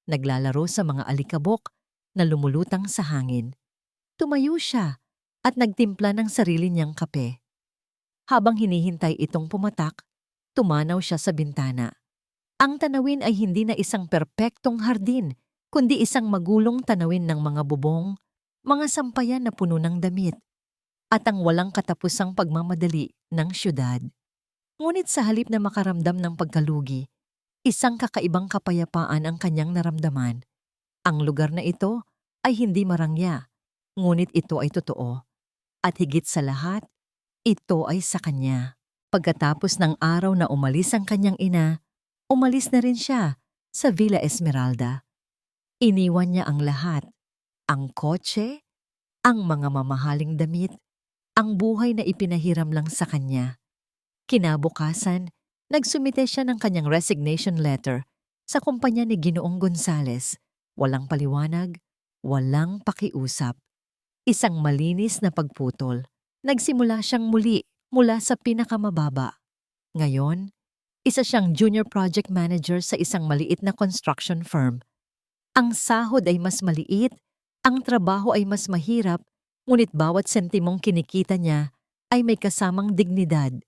naglalaro sa mga alikabok na lumulutang sa hangin. Tumayo siya at nagtimpla ng sarili niyang kape. Habang hinihintay itong pumatak, tumanaw siya sa bintana. Ang tanawin ay hindi na isang perpektong hardin, kundi isang magulong tanawin ng mga bubong, mga sampayan na puno ng damit, at ang walang katapusang pagmamadali ng syudad. Ngunit sa halip na makaramdam ng pagkalugi, isang kakaibang kapayapaan ang kanyang naramdaman. Ang lugar na ito ay hindi marangya, ngunit ito ay totoo. At higit sa lahat, ito ay sa kanya. Pagkatapos ng araw na umalis ang kanyang ina, umalis na rin siya sa Villa Esmeralda. Iniwan niya ang lahat, ang kotse, ang mga mamahaling damit, ang buhay na ipinahiram lang sa kanya. Kinabukasan, nagsumite siya ng kanyang resignation letter sa kumpanya ni Ginoong Gonzales. Walang paliwanag, walang pakiusap. Isang malinis na pagputol. Nagsimula siyang muli mula sa pinakamababa. Ngayon, isa siyang junior project manager sa isang maliit na construction firm. Ang sahod ay mas maliit, ang trabaho ay mas mahirap, ngunit bawat sentimong kinikita niya ay may kasamang dignidad.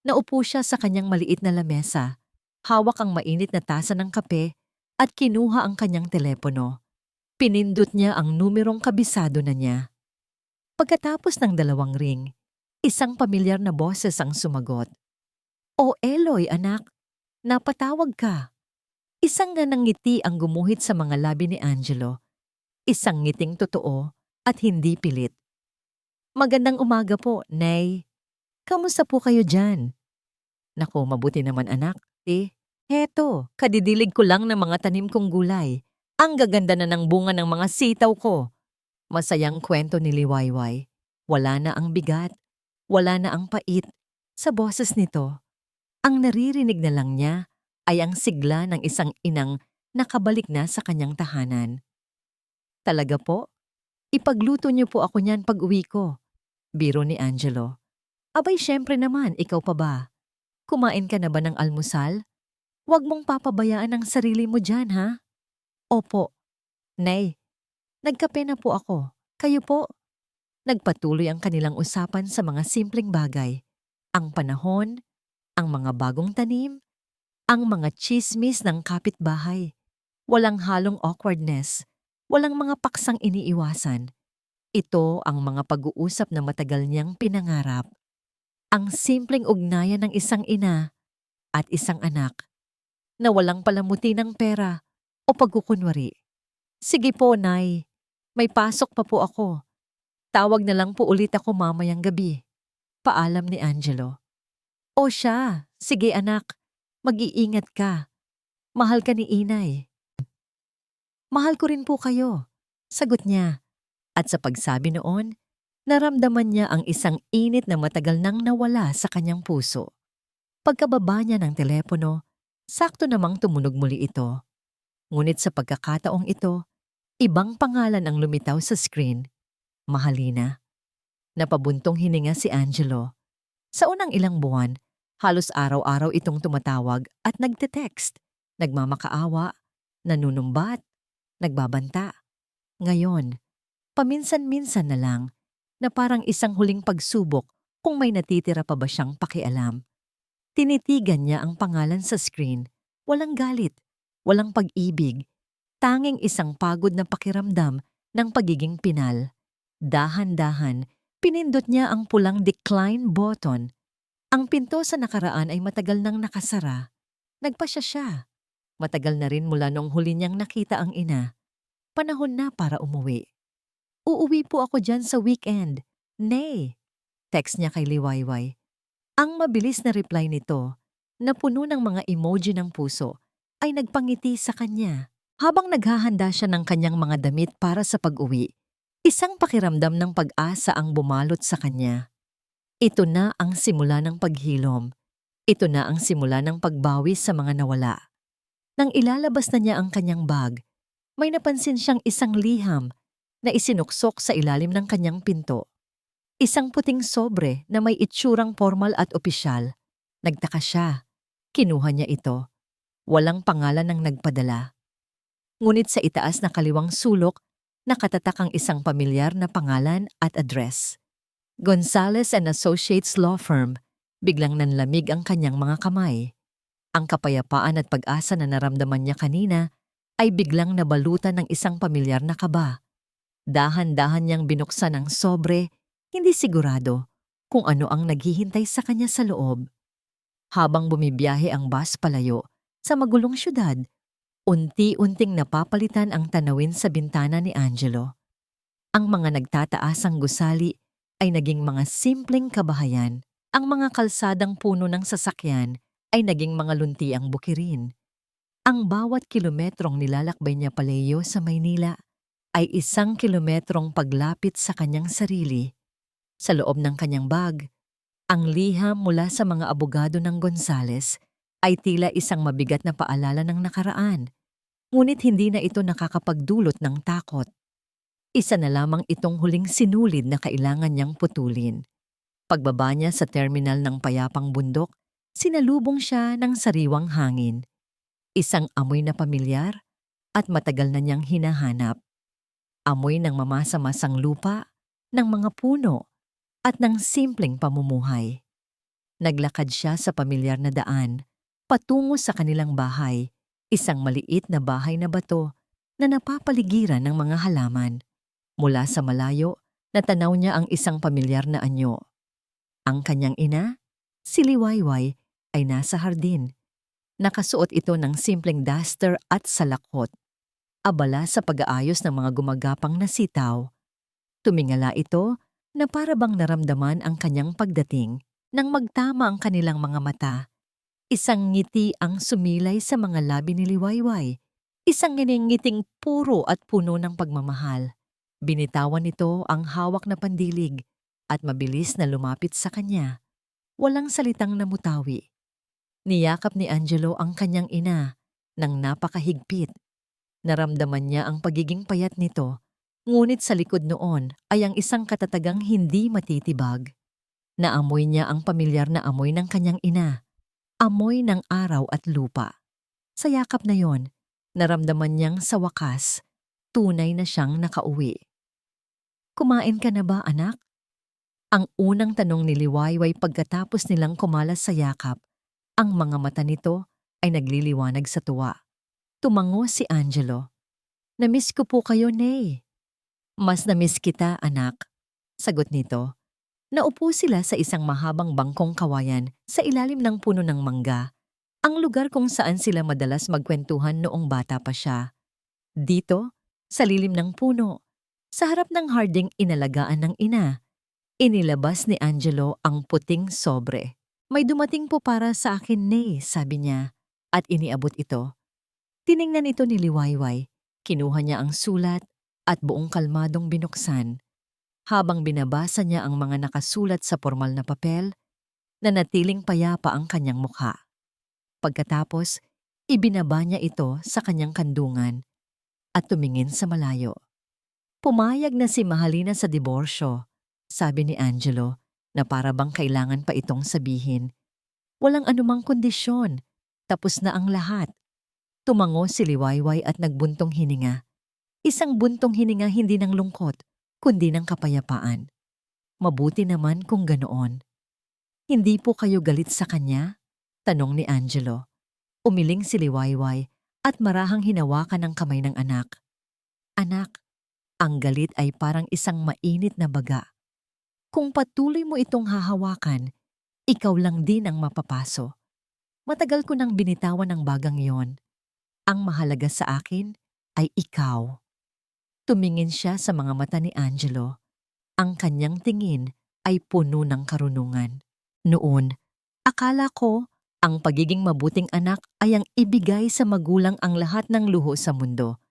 Naupo siya sa kanyang maliit na lamesa, hawak ang mainit na tasa ng kape at kinuha ang kanyang telepono. Pinindot niya ang numerong kabisado na niya. Pagkatapos ng 2 ring, isang pamilyar na boses ang sumagot. "O Eloy, anak, napatawag ka." Isang ganang ngiti ang gumuhit sa mga labi ni Angelo. Isang ngiting totoo at hindi pilit. "Magandang umaga po, Nay. Kamusta po kayo dyan?" "Naku, mabuti naman anak. Heto, kadidilig ko lang ng mga tanim kong gulay. Ang gaganda na ng bunga ng mga sitaw ko." Masayang kwento ni Liwayway. Wala na ang bigat, wala na ang pait sa boses nito. Ang naririnig na lang niya ay ang sigla ng isang inang nakabalik na sa kanyang tahanan. "Talaga po? Ipagluto niyo po ako niyan pag-uwi ko. Biro ni Angelo. Abay syempre naman, ikaw pa ba? Kumain ka na ba ng almusal? Huwag mong papabayaan ang sarili mo dyan, ha? Opo. Nay, nagkape na po ako. Kayo po? Nagpatuloy ang kanilang usapan sa mga simpleng bagay. Ang panahon, ang mga bagong tanim, ang mga tsismis ng kapitbahay. Walang halong awkwardness, walang mga paksang iniiwasan. Ito ang mga pag-uusap na matagal niyang pinangarap. Ang simpleng ugnayan ng isang ina at isang anak na walang palamuti ng pera o pagkukunwari. Sige po, Nay. May pasok pa po ako. Tawag na lang po ulit ako mamayang gabi. Paalam ni Angelo. O siya, sige anak. Mag-iingat ka. Mahal ka ni Inay. Mahal ko rin po kayo. Sagot niya. At sa pagsabi noon, naramdaman niya ang isang init na matagal nang nawala sa kanyang puso. Pagkababa niya ng telepono, sakto namang tumunog muli ito. Ngunit sa pagkakataong ito, ibang pangalan ang lumitaw sa screen. Mahalina. Napabuntong hininga si Angelo. Sa unang ilang buwan, halos araw-araw itong tumatawag at nagte-text, nagmamakaawa, nanunumbat, nagbabanta. Ngayon, paminsan-minsan na lang na parang isang huling pagsubok kung may natitira pa ba siyang pakialam. Tinitigan niya ang pangalan sa screen. Walang galit, walang pag-ibig, tanging isang pagod na pakiramdam ng pagiging pinal. Dahan-dahan, pinindot niya ang pulang decline button. Ang pinto sa nakaraan ay matagal nang nakasara. Nagpasya siya. Matagal na rin mula noong huli niyang nakita ang ina. Panahon na para umuwi. Uuwi po ako dyan sa weekend. Nay. Text niya kay Liwayway. Ang mabilis na reply nito, na puno ng mga emoji ng puso, ay nagpangiti sa kanya. Habang naghahanda siya ng kanyang mga damit para sa pag-uwi, isang pakiramdam ng pag-asa ang bumalot sa kanya. Ito na ang simula ng paghilom. Ito na ang simula ng pagbawi sa mga nawala. Nang ilalabas na niya ang kanyang bag, may napansin siyang isang liham na isinuksok sa ilalim ng kanyang pinto. Isang puting sobre na may itsurang formal at opisyal. Nagtaka siya. Kinuha niya ito. Walang pangalan ng nagpadala. Ngunit sa itaas na kaliwang sulok, nakatatak ang isang pamilyar na pangalan at address. Gonzales and Associates Law Firm. Biglang nanlamig ang kanyang mga kamay. Ang kapayapaan at pag-asa na naramdaman niya kanina ay biglang nabalutan ng isang pamilyar na kaba. Dahan-dahan niyang binuksan ang sobre, hindi sigurado kung ano ang naghihintay sa kanya sa loob. Habang bumibiyahe ang bus palayo sa magulong syudad, unti-unting napapalitan ang tanawin sa bintana ni Angelo. Ang mga nagtataasang gusali ay naging mga simpleng kabahayan. Ang mga kalsadang puno ng sasakyan ay naging mga luntiang bukirin. Ang bawat kilometrong nilalakbay niya palayo sa Maynila ay 1 kilometrong paglapit sa kanyang sarili. Sa loob ng kanyang bag, ang liham mula sa mga abogado ng Gonzales ay tila isang mabigat na paalala ng nakaraan. Ngunit hindi na ito nakakapagdulot ng takot. Isa na lamang itong huling sinulid na kailangan niyang putulin. Pagbaba niya sa terminal ng payapang bundok, sinalubong siya ng sariwang hangin. Isang amoy na pamilyar at matagal na niyang hinahanap. Amoy ng mamasa-masang lupa, ng mga puno, at ng simpleng pamumuhay. Naglakad siya sa pamilyar na daan, patungo sa kanilang bahay, isang maliit na bahay na bato na napapaligiran ng mga halaman. Mula sa malayo, natanaw niya ang isang pamilyar na anyo. Ang kanyang ina, si Liwayway, ay nasa hardin. Nakasuot ito ng simpleng duster at salakot. Abala sa pag-aayos ng mga gumagapang na sitaw. Tumingala ito na para bang naramdaman ang kanyang pagdating nang magtama ang kanilang mga mata. Isang ngiti ang sumilay sa mga labi ni Liwayway. Isang ngiting puro at puno ng pagmamahal. Binitawan nito ang hawak na pandilig at mabilis na lumapit sa kanya. Walang salitang namutawi. Niyakap ni Angelo ang kanyang ina ng napakahigpit. Naramdaman niya ang pagiging payat nito Ngunit sa likod noon ay ang isang katatagang hindi matitibag. Naamoy niya ang pamilyar na amoy ng kanyang ina, amoy ng araw at lupa. Sa yakap na yon, naramdaman niyang sa wakas, tunay na siyang nakauwi. Kumain ka na ba, anak? Ang unang tanong ni Liwayway pagkatapos nilang kumalas sa yakap. Ang mga mata nito ay nagliliwanag sa tuwa. Tumango si Angelo. "Namiss ko po kayo, Nay." "Mas namiss kita, anak." Sagot nito. Naupo sila sa isang mahabang bangkong kawayan sa ilalim ng puno ng mangga, ang lugar kung saan sila madalas magkwentuhan noong bata pa siya. Dito, sa lilim ng puno, sa harap ng harding inalagaan ng ina, inilabas ni Angelo ang puting sobre. "May dumating po para sa akin, Nay," sabi niya, at iniabot ito. Tiningnan ito ni Liwayway, kinuha niya ang sulat at buong kalmadong binuksan. Habang binabasa niya ang mga nakasulat sa formal na papel, nanatiling payapa ang kanyang mukha. Pagkatapos, ibinaba niya ito sa kanyang kandungan at tumingin sa malayo. "Pumayag na si Mahalina sa diborsyo," sabi ni Angelo, na para bang kailangan pa itong sabihin. "Walang anumang kondisyon. Tapos na ang lahat." Tumango si Liwayway at nagbuntong hininga. Isang buntong hininga hindi ng lungkot, kundi ng kapayapaan. "Mabuti naman kung ganoon." "Hindi po kayo galit sa kanya?" tanong ni Angelo. Umiling si Liwayway at marahang hinawakan ang kamay ng anak. "Anak, ang galit ay parang isang mainit na baga. Kung patuloy mo itong hahawakan, ikaw lang din ang mapapaso. Matagal ko nang binitawan ang bagang yon. Ang mahalaga sa akin ay ikaw." Tumingin siya sa mga mata ni Angelo. Ang kanyang tingin ay puno ng karunungan. "Noon, akala ko ang pagiging mabuting anak ay ang ibigay sa magulang ang lahat ng luho sa mundo."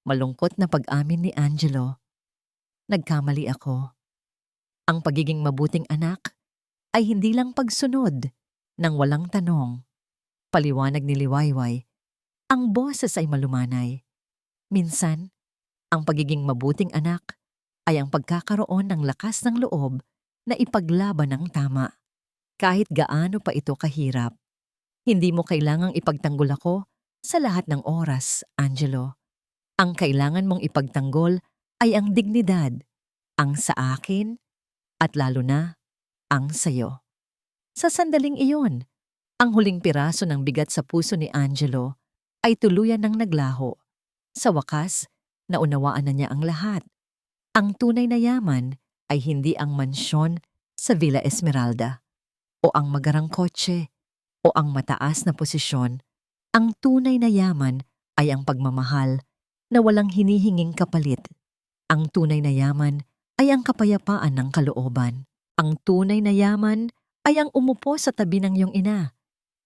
Malungkot na pag-amin ni Angelo. "Nagkamali ako. Ang pagiging mabuting anak ay hindi lang pagsunod ng walang tanong." Paliwanag ni Liwayway. Ang boses ay malumanay. "Minsan, ang pagiging mabuting anak ay ang pagkakaroon ng lakas ng loob na ipaglaban ng tama. Kahit gaano pa ito kahirap. Hindi mo kailangang ipagtanggol ako sa lahat ng oras, Angelo. Ang kailangan mong ipagtanggol ay ang dignidad, ang sa akin, at lalo na ang sayo." Sa sandaling iyon, ang huling piraso ng bigat sa puso ni Angelo ay tuluyan ng naglaho. Sa wakas, naunawaan na niya ang lahat. Ang tunay na yaman ay hindi ang mansyon sa Villa Esmeralda, o ang magarang kotse, o ang mataas na posisyon. Ang tunay na yaman ay ang pagmamahal na walang hinihinging kapalit. Ang tunay na yaman ay ang kapayapaan ng kalooban. Ang tunay na yaman ay ang umupo sa tabi ng iyong ina,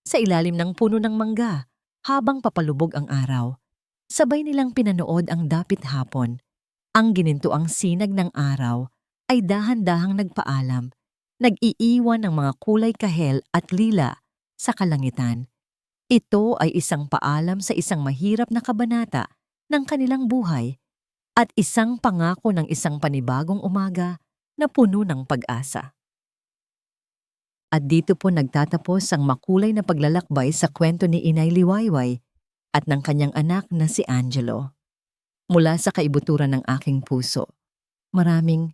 sa ilalim ng puno ng mangga, habang papalubog ang araw. Sabay nilang pinanood ang dapit hapon. Ang ginintuang sinag ng araw ay dahan-dahang nagpaalam, nag-iiwan ng mga kulay kahel at lila sa kalangitan. Ito ay isang paalam sa isang mahirap na kabanata ng kanilang buhay at isang pangako ng isang panibagong umaga na puno ng pag-asa. At dito po nagtatapos ang makulay na paglalakbay sa kwento ni Inay Liwayway at ng kanyang anak na si Angelo. Mula sa kaibuturan ng aking puso, maraming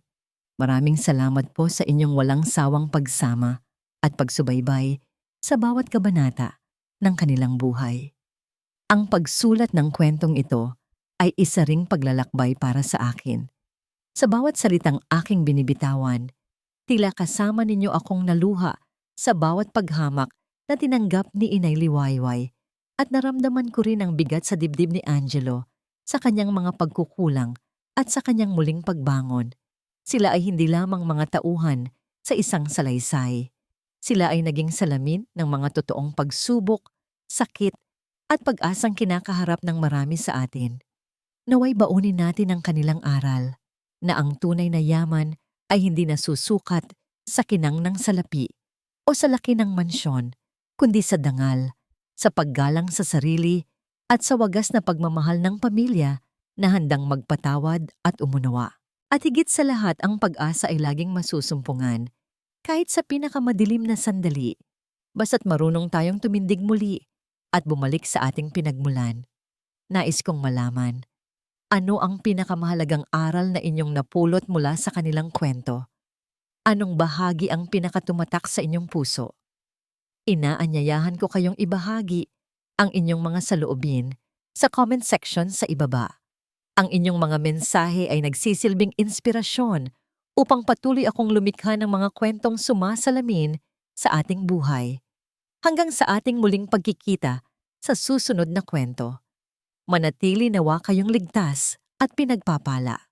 salamat po sa inyong walang sawang pagsama at pagsubaybay sa bawat kabanata ng kanilang buhay. Ang pagsulat ng kwentong ito ay isa ring paglalakbay para sa akin. Sa bawat salitang aking binibitawan, tila kasama ninyo akong naluha sa bawat paghamak na tinanggap ni Inay Liwayway, at naramdaman ko rin ang bigat sa dibdib ni Angelo sa kanyang mga pagkukulang at sa kanyang muling pagbangon. Sila ay hindi lamang mga tauhan sa isang salaysay. Sila ay naging salamin ng mga totoong pagsubok, sakit, at pag-asang kinakaharap ng marami sa atin. Naway baunin natin ang kanilang aral, na ang tunay na yaman ay hindi nasusukat sa kinang ng salapi o sa laki ng mansyon, kundi sa dangal, sa paggalang sa sarili, at sa wagas na pagmamahal ng pamilya na handang magpatawad at umunawa. At higit sa lahat, ang pag-asa ay laging masusumpungan kahit sa pinakamadilim na sandali, basta't marunong tayong tumindig muli at bumalik sa ating pinagmulan. Nais kong malaman, ano ang pinakamahalagang aral na inyong napulot mula sa kanilang kwento? Anong bahagi ang pinakatumatak sa inyong puso? Inaanyayahan ko kayong ibahagi ang inyong mga saloobin sa comment section sa ibaba. Ang inyong mga mensahe ay nagsisilbing inspirasyon upang patuloy akong lumikha ng mga kwentong sumasalamin sa ating buhay. Hanggang sa ating muling pagkikita sa susunod na kwento. Manatili nawa kayong ligtas at pinagpapala.